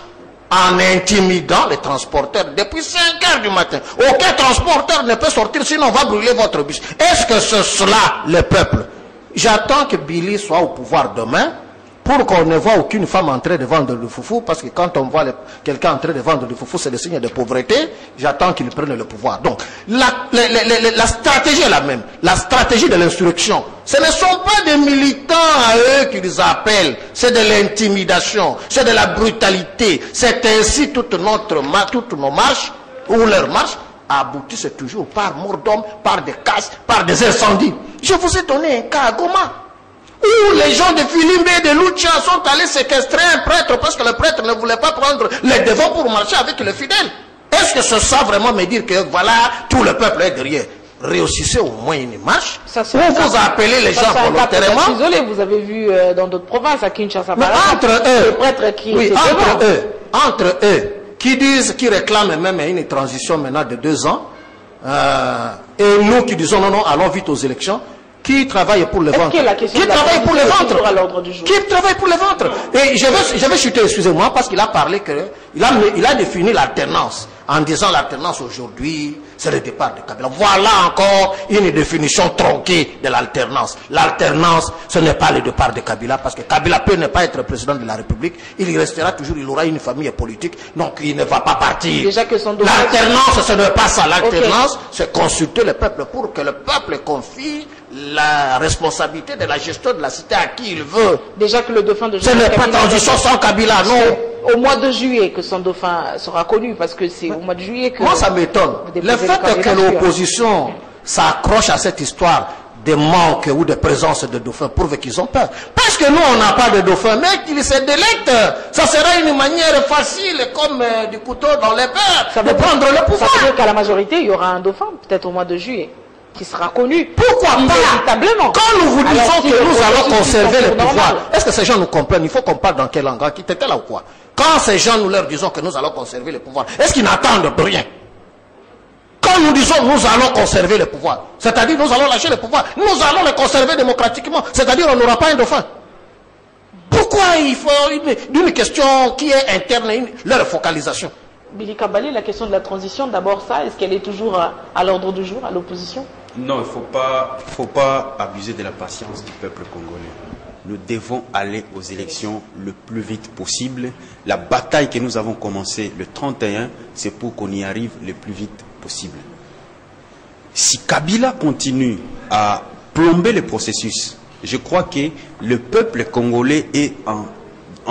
[SPEAKER 3] en intimidant les transporteurs depuis 5 heures du matin. Aucun transporteur ne peut sortir, sinon on va brûler votre bus. Est-ce que c'est cela le peuple? J'attends que Billy soit au pouvoir demain pour qu'on ne voit aucune femme en train de vendre du foufou, parce que quand on voit quelqu'un en train de vendre du foufou, c'est le signe de pauvreté. J'attends qu'il prenne le pouvoir. Donc, la stratégie est la même. La stratégie de l'insurrection. Ce ne sont pas des militants à eux qu'ils appellent. C'est de l'intimidation. C'est de la brutalité. C'est ainsi toutes nos marches, ou leurs marches, aboutissent toujours par mort d'homme, par des casses, par des incendies. Je vous ai donné un cas à Goma, où les gens de Filimbe et de Lucha sont allés séquestrer un prêtre parce que le prêtre ne voulait pas prendre les devants pour marcher avec les fidèles. Est-ce que c'est ça vraiment me dire que voilà, tout le peuple est derrière? Réussissez au moins une marche, ou vous appelez les gens volontairement.
[SPEAKER 1] Désolé, vous avez vu dans d'autres provinces, à Kinshasa,
[SPEAKER 3] mais entre eux,
[SPEAKER 1] le prêtre qui
[SPEAKER 3] oui, entre eux, qui réclament même une transition maintenant de 2 ans, et nous qui disons non, allons vite aux élections. Qui travaille pour le ventre? Qui travaille pour le ventre? Qui travaille pour le ventre? Et je vais chuter, excusez-moi, parce qu'il a parlé que il a défini l'alternance en disant l'alternance aujourd'hui, c'est le départ de Kabila. Voilà encore une définition tronquée de l'alternance. L'alternance, ce n'est pas le départ de Kabila, parce que Kabila peut ne pas être président de la République, il restera toujours, il aura une famille politique, donc il ne va pas partir. L'alternance, ce n'est pas ça. L'alternance, c'est consulter le peuple pour que le peuple confie la responsabilité de la gestion de la cité à qui il veut.
[SPEAKER 1] Déjà que le dauphin de
[SPEAKER 3] ce n'est pas transition sans Kabila, non.
[SPEAKER 1] Au mois de juillet que son dauphin sera connu, parce que c'est au mois de juillet que...
[SPEAKER 3] Moi, ça m'étonne. Le fait que l'opposition s'accroche à cette histoire de manque ou de présence de dauphins prouve qu'ils ont peur. Parce que nous, on n'a pas de dauphin, mais qu'ils se délectent. Ça sera une manière facile, comme du couteau dans les beurres, de prendre le pouvoir.
[SPEAKER 1] Ça veut dire qu'à la majorité, il y aura un dauphin, peut-être au mois de juillet, qui sera connu.
[SPEAKER 3] Pourquoi pas?
[SPEAKER 1] Inévitablement.
[SPEAKER 3] Quand nous vous disons que nous allons conserver le pouvoir, est-ce que ces gens nous comprennent? Il faut qu'on parle dans quel langage? Qui t'était là ou quoi? Quand ces gens nous leur disons que nous allons conserver le pouvoir, est-ce qu'ils n'attendent rien? Quand nous disons nous allons conserver le pouvoir, c'est-à-dire nous allons lâcher le pouvoir, nous allons le conserver démocratiquement, c'est-à-dire on n'aura pas un dauphin. Pourquoi il faut une question qui est interne, leur focalisation?
[SPEAKER 1] Billy Kabali, la question de la transition, d'abord ça, est-ce qu'elle est toujours à l'ordre du jour, à l'opposition?
[SPEAKER 2] Non, il ne faut pas abuser de la patience du peuple congolais. Nous devons aller aux élections le plus vite possible. La bataille que nous avons commencée le 31, c'est pour qu'on y arrive le plus vite possible. Si Kabila continue à plomber le processus, je crois que le peuple congolais est en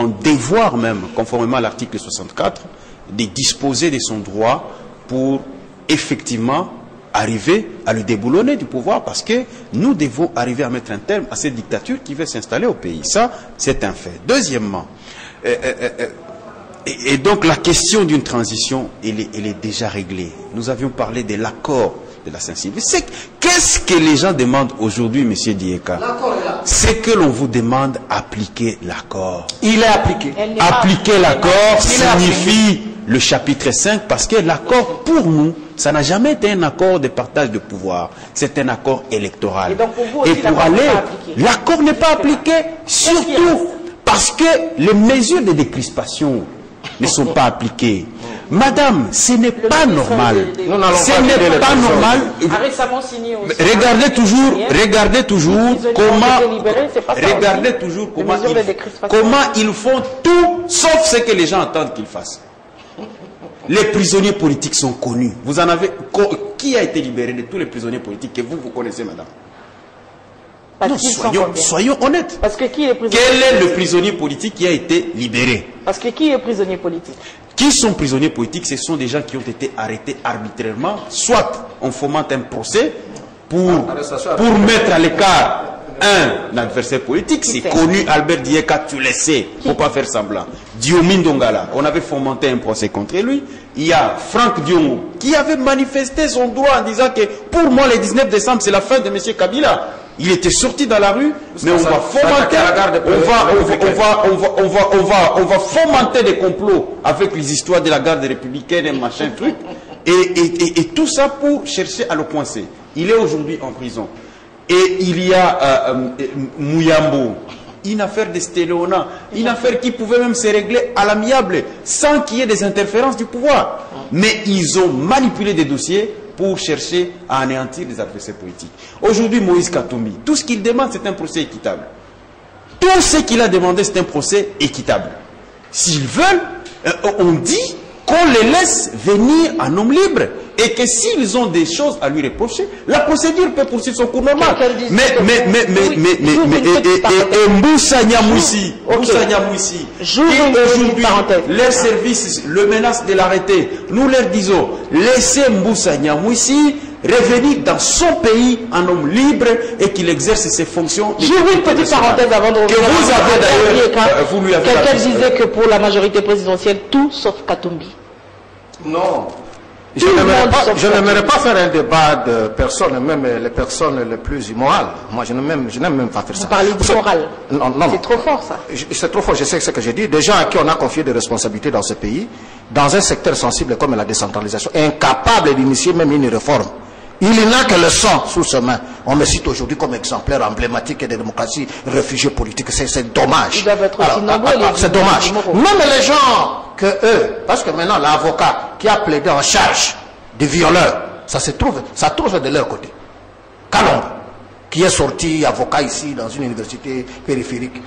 [SPEAKER 2] devoir même, conformément à l'article 64, de disposer de son droit pour effectivement arriver à le déboulonner du pouvoir, parce que nous devons arriver à mettre un terme à cette dictature qui veut s'installer au pays. Ça, c'est un fait. Deuxièmement, et donc la question d'une transition, elle est déjà réglée. Nous avions parlé de l'accord de la Saint-Sylvestre. Qu'est-ce que les gens demandent aujourd'hui, M. Dieka? C'est que l'on vous demande d'appliquer l'accord.
[SPEAKER 3] Il est appliqué.
[SPEAKER 2] Appliquer l'accord signifie le chapitre 5, parce que l'accord, pour nous, ça n'a jamais été un accord de partage de pouvoir. C'est un accord électoral.
[SPEAKER 1] Et donc pour vous aussi,
[SPEAKER 2] et pour aller, l'accord n'est pas appliqué, surtout parce que les mesures de décrispation ne sont pas appliquées. Madame, ce n'est pas normal. Ce n'est pas normal. Regardez toujours comment ils font tout sauf ce que les gens attendent qu'ils fassent. Les prisonniers politiques sont connus. Vous en avez... Qui a été libéré de tous les prisonniers politiques que vous connaissez, madame? Non, soyons honnêtes.
[SPEAKER 1] Parce que qui est prisonnier?
[SPEAKER 2] Quel est le prisonnier politique qui a été libéré?
[SPEAKER 1] Parce que qui est prisonnier politique?
[SPEAKER 2] Qui sont prisonniers politiques? Ce sont des gens qui ont été arrêtés arbitrairement, soit on fomente un procès pour mettre à l'écart un adversaire politique. C'est connu, Albert Dieka, tu le sais, il ne faut pas faire semblant. Diomin Dongala, on avait fomenté un procès contre lui. Il y a Franck Diongo qui avait manifesté son droit en disant que pour moi le 19 décembre c'est la fin de M. Kabila. Il était sorti dans la rue, mais on va fomenter, on va fomenter des complots avec les histoires de la garde républicaine et machin truc. Et tout ça pour chercher à le coincer. Il est aujourd'hui en prison. Et il y a Mouyambo, une affaire de Stéléona, une affaire qui pouvait même se régler à l'amiable, sans qu'il y ait des interférences du pouvoir. Mais ils ont manipulé des dossiers pour chercher à anéantir des adversaires politiques. Aujourd'hui, Moïse Katumbi, tout ce qu'il demande, c'est un procès équitable. Tout ce qu'il a demandé, c'est un procès équitable. S'ils veulent, on dit qu'on les laisse venir en homme libre. Et que s'ils ont des choses à lui reprocher, la procédure peut poursuivre son cours normal. Et Mboussa Nyamouissi, qui aujourd'hui, leurs services le menacent de l'arrêter, nous leur disons, laissez Mboussa Nyamouissi revenir dans son pays en homme libre et qu'il exerce ses fonctions.
[SPEAKER 1] J'ouvre une petite parenthèse avant de revenir.
[SPEAKER 2] Que vous avez d'ailleurs, vous lui avez
[SPEAKER 1] quelqu'un disait que pour la majorité présidentielle, tout sauf Katumbi.
[SPEAKER 3] Non. Je n'aimerais pas faire un débat de personnes, même les personnes les plus immorales. Moi, je n'aime même pas faire ça.
[SPEAKER 1] Vous parlez d'immoral.
[SPEAKER 3] Non.
[SPEAKER 1] C'est trop fort, ça.
[SPEAKER 3] C'est trop fort, je sais ce que j'ai dit. Des gens à qui on a confié des responsabilités dans ce pays, dans un secteur sensible comme la décentralisation, incapables d'initier même une réforme. Il n'a que le sang sous ses mains. On me cite aujourd'hui comme exemplaire emblématique de démocratie réfugiés politiques. C'est dommage.
[SPEAKER 1] Ils doivent être aussi nombreux.
[SPEAKER 3] C'est dommage. Même les gens que eux, parce que maintenant l'avocat qui a plaidé en charge des violeurs, ça trouve de leur côté. Kalombe, qui est sorti avocat ici dans une université périphérique,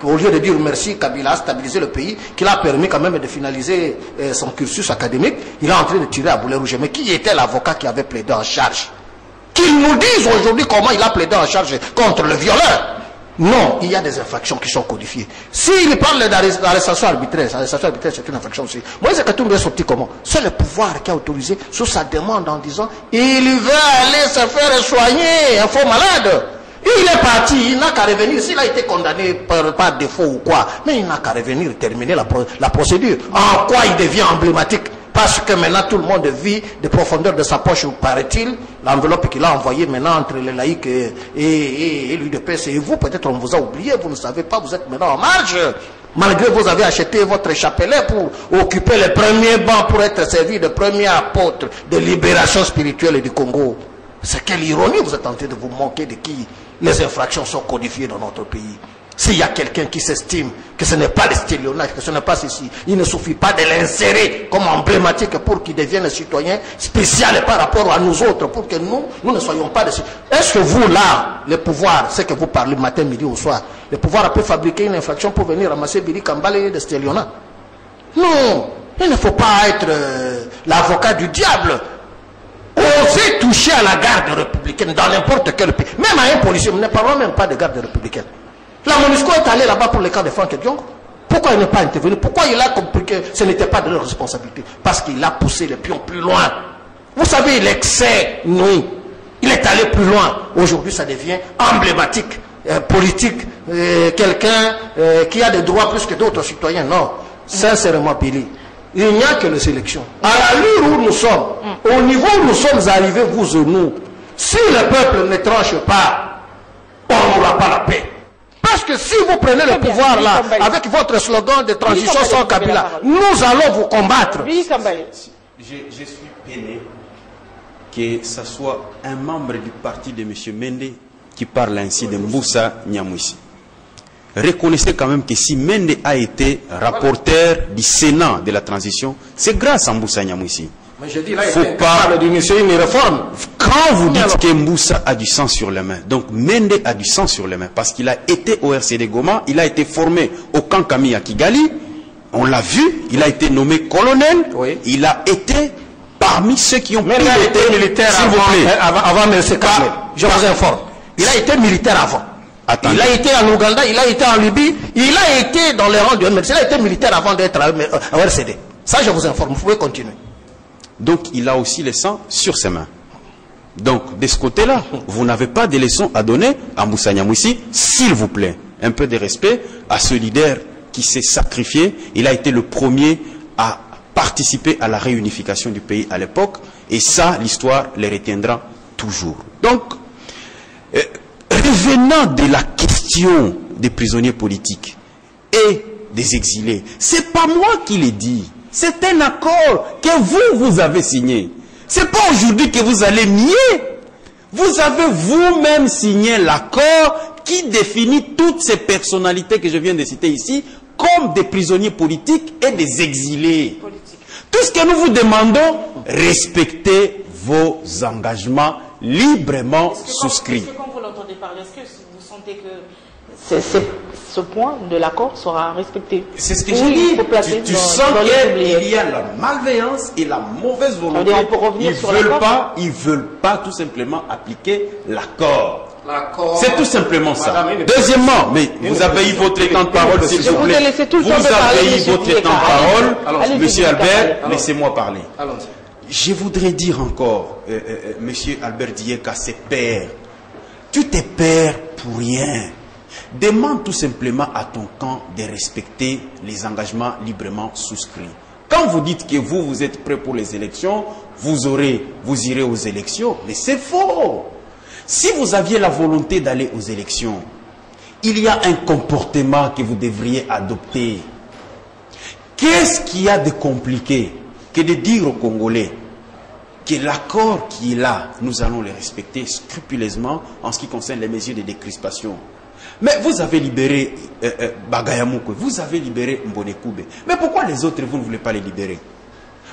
[SPEAKER 3] au lieu de dire merci, Kabila a stabilisé le pays, qu'il a permis quand même de finaliser son cursus académique, il est en train de tirer à boulet rouge. Mais qui était l'avocat qui avait plaidé en charge? Qu'il nous dise aujourd'hui comment il a plaidé en charge contre le violeur. Non, il y a des infractions qui sont codifiées. S'il parle d'arrestation arbitraire, c'est une infraction aussi. Moïse Katumbi est sorti comment? C'est le pouvoir qui a autorisé sous sa demande en disant il veut aller se faire soigner, un faux malade. Il est parti, il n'a qu'à revenir. S'il a été condamné par défaut ou quoi, mais il n'a qu'à revenir terminer la procédure. En quoi il devient emblématique? Parce que maintenant tout le monde vit des profondeurs de sa poche, paraît-il, l'enveloppe qu'il a envoyée maintenant entre les laïcs et l'UDPS et vous, peut-être on vous a oublié, vous ne savez pas, vous êtes maintenant en marge. Malgré que vous avez acheté votre chapelet pour occuper les premiers bancs, pour être servi de premier apôtre de libération spirituelle du Congo. C'est quelle ironie, vous êtes en train de vous moquer de qui les infractions sont codifiées dans notre pays. S'il y a quelqu'un qui s'estime que ce n'est pas le stéléonage, que ce n'est pas ceci, il ne suffit pas de l'insérer comme emblématique pour qu'il devienne un citoyen spécial par rapport à nous autres, pour que nous ne soyons pas des... Est-ce que vous, là, le pouvoir, c'est que vous parlez matin, midi ou soir, le pouvoir a pu fabriquer une infraction pour venir ramasser Billy Kambale et de stéléonage? Non, il ne faut pas être l'avocat du diable. Oser toucher à la garde républicaine dans n'importe quel pays, même à un policier, nous ne parlons même pas de garde républicaine. La MONUSCO est allée là-bas pour le cas de Franck Diongo. Pourquoi il n'est pas intervenu? Pourquoi il a compris que ce n'était pas de leur responsabilité? Parce qu'il a poussé les pions plus loin. Vous savez, l'excès, oui. Il est allé plus loin. Aujourd'hui, ça devient emblématique, politique. Quelqu'un qui a des droits plus que d'autres citoyens. Non. Sincèrement, Billy, il n'y a que les élections. À l'allure où nous sommes, au niveau où nous sommes arrivés, vous et nous, si le peuple ne tranche pas, on n'aura pas la paix. Parce que si vous prenez le pouvoir là, avec votre slogan de transition sans Kabila, nous allons vous combattre.
[SPEAKER 2] Je suis peiné que ce soit un membre du parti de M. Mende qui parle ainsi de Mboussa Nyamouissi. Reconnaissez quand même que si Mende a été rapporteur du Sénat de la transition, c'est grâce à Mboussa Nyamouissi.
[SPEAKER 3] Mais je dis là, il faut pas d'initier une réforme.
[SPEAKER 2] Quand vous dites que Mboussa a du sang sur les mains, donc Mende a du sang sur les mains, parce qu'il a été au RCD Goma, il a été formé au camp Kami à Kigali, on l'a vu, il a été nommé colonel, oui. Il a été parmi ceux qui ont pris
[SPEAKER 3] été militaire avant M. Kamel. Je vous informe. Il a été militaire avant. Attendez. Il a été en Ouganda, il a été en Libye, il a été dans les rangs du MLC, il a été militaire avant d'être au RCD. Ça, je vous informe, vous pouvez continuer.
[SPEAKER 2] Donc, il a aussi le sang sur ses mains. Donc, de ce côté-là, vous n'avez pas de leçons à donner à Mboussa Nyamouissi, s'il vous plaît. Un peu de respect à ce leader qui s'est sacrifié. Il a été le premier à participer à la réunification du pays à l'époque. Et ça, l'histoire les retiendra toujours. Donc, revenant de la question des prisonniers politiques et des exilés, c'est pas moi qui l'ai dit. C'est un accord que vous avez signé. C'est pas aujourd'hui que vous allez nier. Vous avez vous-même signé l'accord qui définit toutes ces personnalités que je viens de citer ici comme des prisonniers politiques et des exilés. Tout ce que nous vous demandons, respectez vos engagements librement souscrits.
[SPEAKER 1] Quand vous l'entendez parler, est-ce que vous sentez que ce point de l'accord sera respecté?
[SPEAKER 2] C'est ce que j'ai dit. Tu sens qu'il y a la malveillance et la mauvaise volonté. Ils veulent pas tout simplement appliquer l'accord. C'est tout simplement ça. Deuxièmement, mais vous avez eu votre temps de parole, s'il vous plaît. Vous avez eu votre temps de parole. Monsieur Albert, laissez-moi parler. Je voudrais dire encore, monsieur Albert Dieka, c'est père. Tu t'es père pour rien. Demande tout simplement à ton camp de respecter les engagements librement souscrits. Quand vous dites que vous êtes prêt pour les élections, vous irez aux élections. Mais c'est faux. Si vous aviez la volonté d'aller aux élections, il y a un comportement que vous devriez adopter. Qu'est-ce qu'il y a de compliqué que de dire aux Congolais que l'accord qui est là, nous allons le respecter scrupuleusement en ce qui concerne les mesures de décrispation. Mais vous avez libéré Bagayamukwe, vous avez libéré Mbonekoube. Mais pourquoi les autres, vous ne voulez pas les libérer?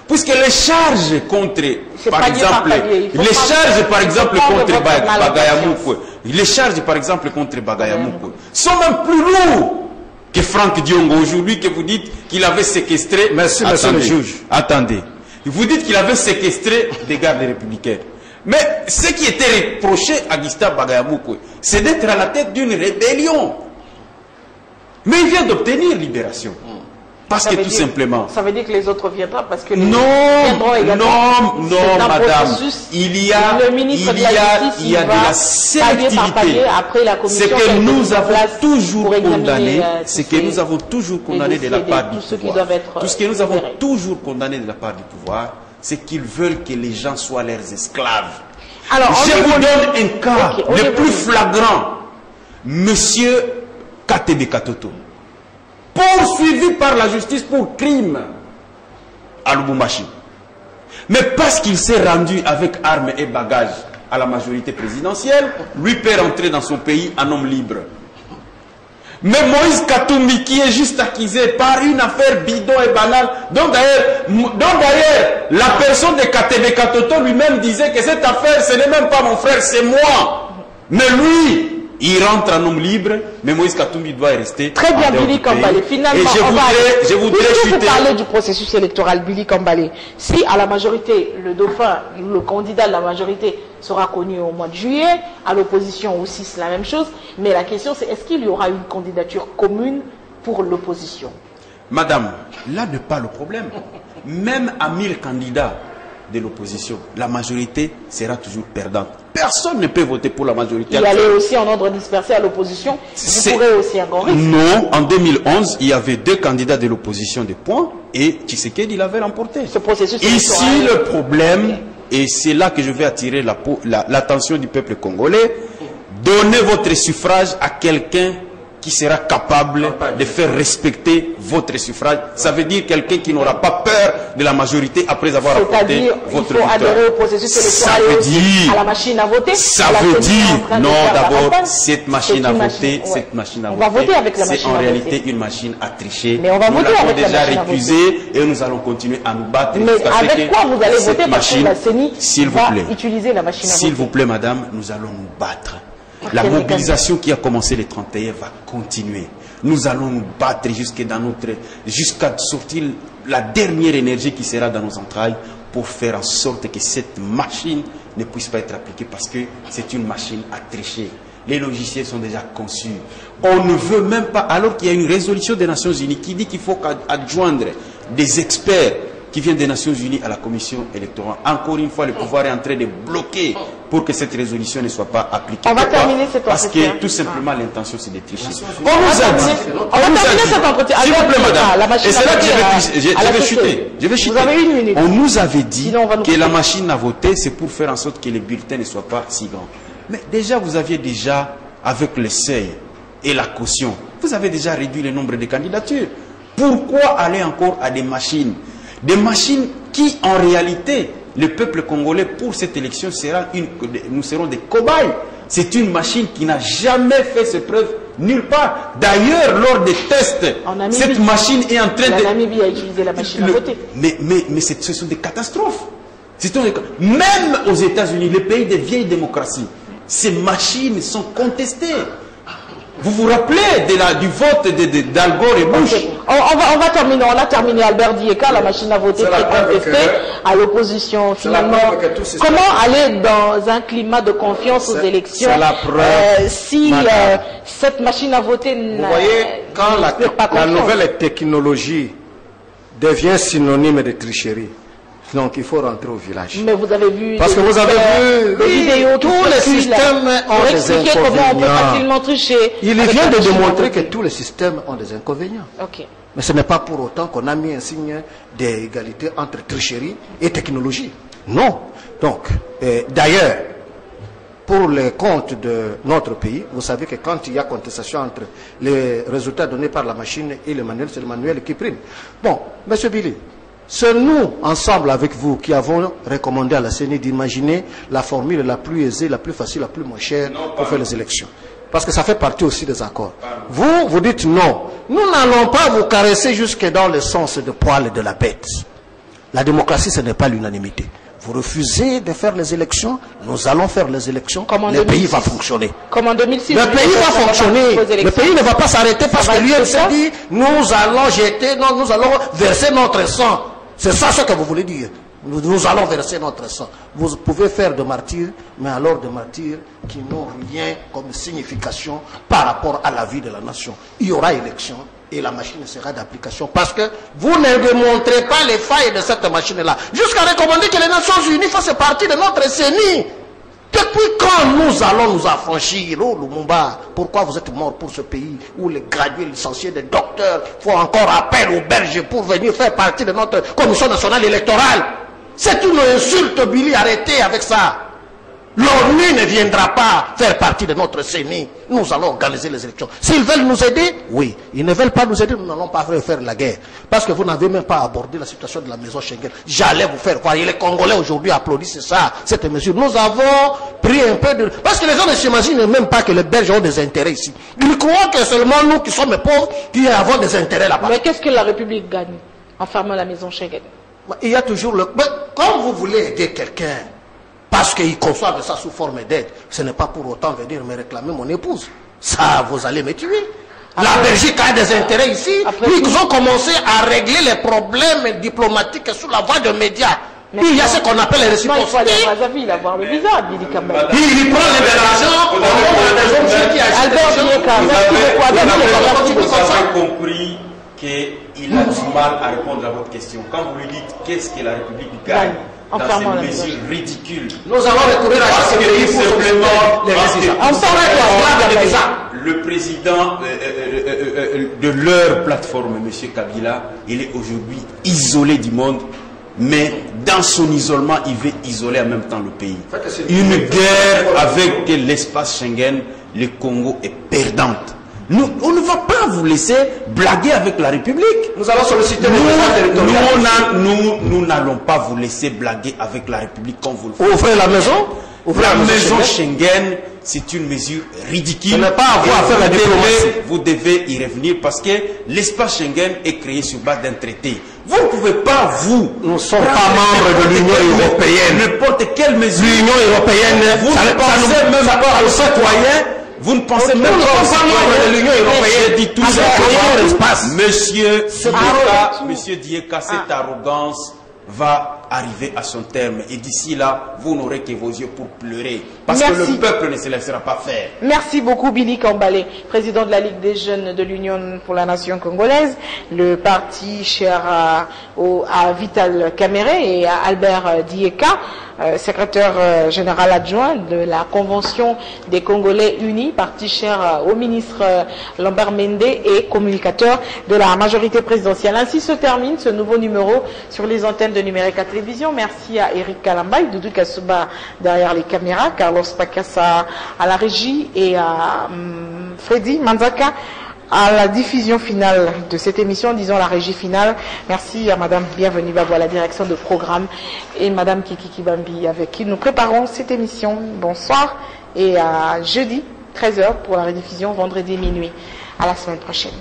[SPEAKER 2] Puisque les charges contre, par exemple, contre Bagayamukwe, les charges, par exemple, contre Bagayamukwe, sont même plus lourds que Franck Diongo aujourd'hui, que vous dites qu'il avait séquestré.
[SPEAKER 3] Merci, monsieur le juge.
[SPEAKER 2] Attendez. Vous dites qu'il avait séquestré des gardes républicains. Mais ce qui était reproché à Gustave Bagayamukwe, c'est d'être à la tête d'une rébellion. Mais il vient d'obtenir libération. Parce que tout simplement...
[SPEAKER 1] Ça veut dire que les autres viendront parce que les
[SPEAKER 2] non, madame. Il y a de la sélectivité. Ce que nous avons toujours condamné, de la part du pouvoir. Tout ce que nous avons toujours condamné de la part du pouvoir, c'est qu'ils veulent que les gens soient leurs esclaves. Alors, je vous donne un cas le plus flagrant. Monsieur Katebe Katoto, poursuivi par la justice pour crime à Lubumbashi. Mais parce qu'il s'est rendu avec armes et bagages à la majorité présidentielle, lui peut rentrer dans son pays en homme libre. Mais Moïse Katumbi, qui est juste accusé par une affaire bidon et banale, dont d'ailleurs la personne de Katebe Katoto lui-même disait que cette affaire, ce n'est même pas mon frère, c'est moi. Mais lui, il rentre en homme libre, mais Moïse Katumbi doit rester.
[SPEAKER 1] Très bien, Billy Kambale. Finalement,
[SPEAKER 2] je voudrais
[SPEAKER 1] vous parler du processus électoral, Billy Kambale. Si à la majorité, le dauphin, le candidat de la majorité sera connu au mois de juillet, à l'opposition aussi c'est la même chose, mais la question c'est est-ce qu'il y aura une candidature commune pour l'opposition?
[SPEAKER 2] Madame, là n'est pas le problème. Même à 1000 candidats de l'opposition, la majorité sera toujours perdante. Personne ne peut voter pour la majorité.
[SPEAKER 1] Il y allait aussi en ordre dispersé à l'opposition. Vous pourrez aussi encore risque.
[SPEAKER 2] Non, en 2011, il y avait 2 candidats de l'opposition de points et Tshisekedi, il avait remporté.
[SPEAKER 1] Ce processus
[SPEAKER 2] ici, le problème, et c'est là que je vais attirer l'attention du peuple congolais, donnez votre suffrage à quelqu'un qui sera capable de faire respecter votre suffrage. Ça veut dire quelqu'un qui n'aura pas peur de la majorité après avoir apporté votre victoire.
[SPEAKER 1] Il faut adhérer au processus électoral et à la machine à voter.
[SPEAKER 2] Ça veut dire, non, d'abord, cette machine à voter, on va voter avec la machine à voter. C'est en réalité une machine à tricher.
[SPEAKER 1] Mais on va voter avec la machine à voter.
[SPEAKER 2] Nous l'avons déjà récusé et nous allons continuer à nous battre.
[SPEAKER 1] Mais avec quoi vous allez voter parce que la CENI va
[SPEAKER 2] plaît,
[SPEAKER 1] utiliser la machine à voter?
[SPEAKER 2] S'il vous plaît, madame, nous allons nous battre. La mobilisation qui a commencé le 31 va continuer. Nous allons nous battre jusqu'à sortir la dernière énergie qui sera dans nos entrailles pour faire en sorte que cette machine ne puisse pas être appliquée parce que c'est une machine à tricher. Les logiciels sont déjà conçus. On ne veut même pas, alors qu'il y a une résolution des Nations Unies qui dit qu'il faut adjoindre des experts qui viennent des Nations Unies à la commission électorale. Encore une fois, le pouvoir est en train de bloquer pour que cette résolution ne soit pas appliquée.
[SPEAKER 1] On va terminer cet entretien.
[SPEAKER 2] Parce que tout simplement l'intention c'est de tricher.
[SPEAKER 1] On nous a dit. On va terminer cet entretien.
[SPEAKER 2] S'il vous plaît, madame. Et c'est là que je vais chuter.
[SPEAKER 1] Vous avez 1 minute.
[SPEAKER 2] On nous avait dit que la machine à voter, c'est pour faire en sorte que les bulletins ne soient pas si grands. Mais déjà, vous aviez déjà, avec le seuil et la caution, vous avez déjà réduit le nombre de candidatures. Pourquoi aller encore à des machines Des machines qui, en réalité, le peuple congolais, pour cette élection, nous serons des cobayes. C'est une machine qui n'a jamais fait ses preuves nulle part. D'ailleurs, lors des tests, cette machine est en train de...
[SPEAKER 1] La Namibie a utilisé la machine à voter.
[SPEAKER 2] Mais ce sont des catastrophes. Même aux États-Unis, les pays des vieilles démocraties, ces machines sont contestées. Vous vous rappelez du vote d'Al Gore et Bush?
[SPEAKER 1] On va terminer. On a terminé Albert Dieka, la machine à voter très contestée à l'opposition. Finalement, comment aller dans un climat de confiance aux élections si cette machine à voter n'a...
[SPEAKER 3] Vous voyez, quand la nouvelle technologie devient synonyme de tricherie, donc il faut rentrer au village.
[SPEAKER 1] Mais vous avez vu...
[SPEAKER 3] Parce que vous avez vu
[SPEAKER 1] vidéos,
[SPEAKER 3] tous les systèmes ont des inconvénients.
[SPEAKER 1] Comment on peut facilement tricher.
[SPEAKER 3] Il vient de démontrer que tous les systèmes ont des inconvénients.
[SPEAKER 1] Okay.
[SPEAKER 3] Mais ce n'est pas pour autant qu'on a mis un signe d'égalité entre tricherie et technologie. Non. Donc, d'ailleurs, pour les comptes de notre pays, vous savez que quand il y a contestation entre les résultats donnés par la machine et le manuel, c'est le manuel qui prime. Bon, M. Billy, c'est nous, ensemble avec vous, qui avons recommandé à la CENI d'imaginer la formule la plus aisée, la plus facile, la plus moins chère pour faire les élections. Parce que ça fait partie aussi des accords. Vous dites non. Nous n'allons pas vous caresser jusque dans le sens de poil de la bête. La démocratie, ce n'est pas l'unanimité. Vous refusez de faire les élections, nous allons faire les élections, le pays va fonctionner.
[SPEAKER 1] Comme en 2006.
[SPEAKER 3] Le pays va fonctionner. Le pays ne va pas s'arrêter parce que l'UNC dit nous allons jeter, non, nous allons verser notre sang. C'est ça ce que vous voulez dire. Nous allons verser notre sang. Vous pouvez faire de martyrs, mais alors de martyrs qui n'ont rien comme signification par rapport à la vie de la nation. Il y aura élection et la machine sera d'application parce que vous ne démontrez pas les failles de cette machine-là. Jusqu'à recommander que les Nations Unies fassent partie de notre CENI. Depuis quand nous allons nous affranchir, oh Lumumba, pourquoi vous êtes mort pour ce pays où les gradués, licenciés, des docteurs font encore appel aux bergers pour venir faire partie de notre commission nationale électorale? C'est une insulte, Billy, arrêtez avec ça. L'ONU ne viendra pas faire partie de notre CENI. Nous allons organiser les élections. S'ils veulent nous aider, oui. Ils ne veulent pas nous aider, nous n'allons pas faire la guerre. Parce que vous n'avez même pas abordé la situation de la maison Schengen. J'allais vous faire voir. Et les Congolais aujourd'hui applaudissent ça, cette mesure. Nous avons pris un peu de... Parce que les gens ne s'imaginent même pas que les Belges ont des intérêts ici. Ils croient que seulement nous qui sommes pauvres, qui avons des intérêts là-bas.
[SPEAKER 1] Mais qu'est-ce que la République gagne en fermant la maison Schengen?
[SPEAKER 3] Il y a toujours le... Mais quand vous voulez aider quelqu'un, parce qu'ils conçoivent ça sous forme d'aide, ce n'est pas pour autant venir me réclamer mon épouse. Ça, vous allez me tuer. La Belgique a des intérêts ici. Ils ont commencé à régler les problèmes diplomatiques sous la voie de médias. Puis il y a ce qu'on appelle les réciprocités.
[SPEAKER 1] Il va avoir le visa, Billy Campbell.
[SPEAKER 3] Il prend l'argent,
[SPEAKER 2] Vous avez compris qu'il a du mal à répondre à votre question. Quand vous lui dites qu'est-ce que la République gagne dans ces mesures ridicules,
[SPEAKER 3] nous allons recourir à chaque pays pour simplement les résultats.
[SPEAKER 2] Le président de leur plateforme, M. Kabila, il est aujourd'hui isolé du monde, mais dans son isolement, il veut isoler en même temps le pays. Une guerre avec l'espace Schengen, le Congo est perdante. On ne va pas vous laisser blaguer avec la République.
[SPEAKER 3] Nous allons solliciter
[SPEAKER 2] nous n'allons pas vous laisser blaguer avec la République comme vous le faites.
[SPEAKER 3] Ouvrez la maison.
[SPEAKER 2] La maison Schengen, c'est une mesure ridicule.
[SPEAKER 3] Ce n'est pas à voir faire la diplomatie.
[SPEAKER 2] Vous devez y revenir parce que l'espace Schengen est créé sur base d'un traité. Vous ne pouvez pas,
[SPEAKER 3] nous ne sommes pas membres de l'Union européenne.
[SPEAKER 2] N'importe quelle mesure.
[SPEAKER 3] L'Union européenne,
[SPEAKER 2] vous ne pensez même pas aux citoyens. Vous ne pensez même pas aux citoyens
[SPEAKER 3] de l'Union européenne.
[SPEAKER 2] Je dis tout simplement, Monsieur Dieka, cette arrogance va arriver à son terme. Et d'ici là, vous n'aurez que vos yeux pour pleurer. Parce que le peuple ne se laissera pas faire.
[SPEAKER 1] Merci beaucoup, Billy Kambale, président de la Ligue des jeunes de l'Union pour la nation congolaise, le parti cher à Vital Kamerhe et à Albert Dieka, secrétaire général adjoint de la Convention des Congolais unis, parti cher au ministre Lambert Mende et communicateur de la majorité présidentielle. Ainsi se termine ce nouveau numéro sur les antennes de Numérique à Télévision. Merci à Eric Kalambay, Doudou Kasuba derrière les caméras, Carlos Pacassa à la régie et à Freddy Manzaka à la diffusion finale de cette émission, disons la régie finale. Merci à Madame Bienvenue Babou à la direction de programme et Madame Kiki Kibambi avec qui nous préparons cette émission. Bonsoir et à jeudi 13h pour la rediffusion vendredi minuit. À la semaine prochaine.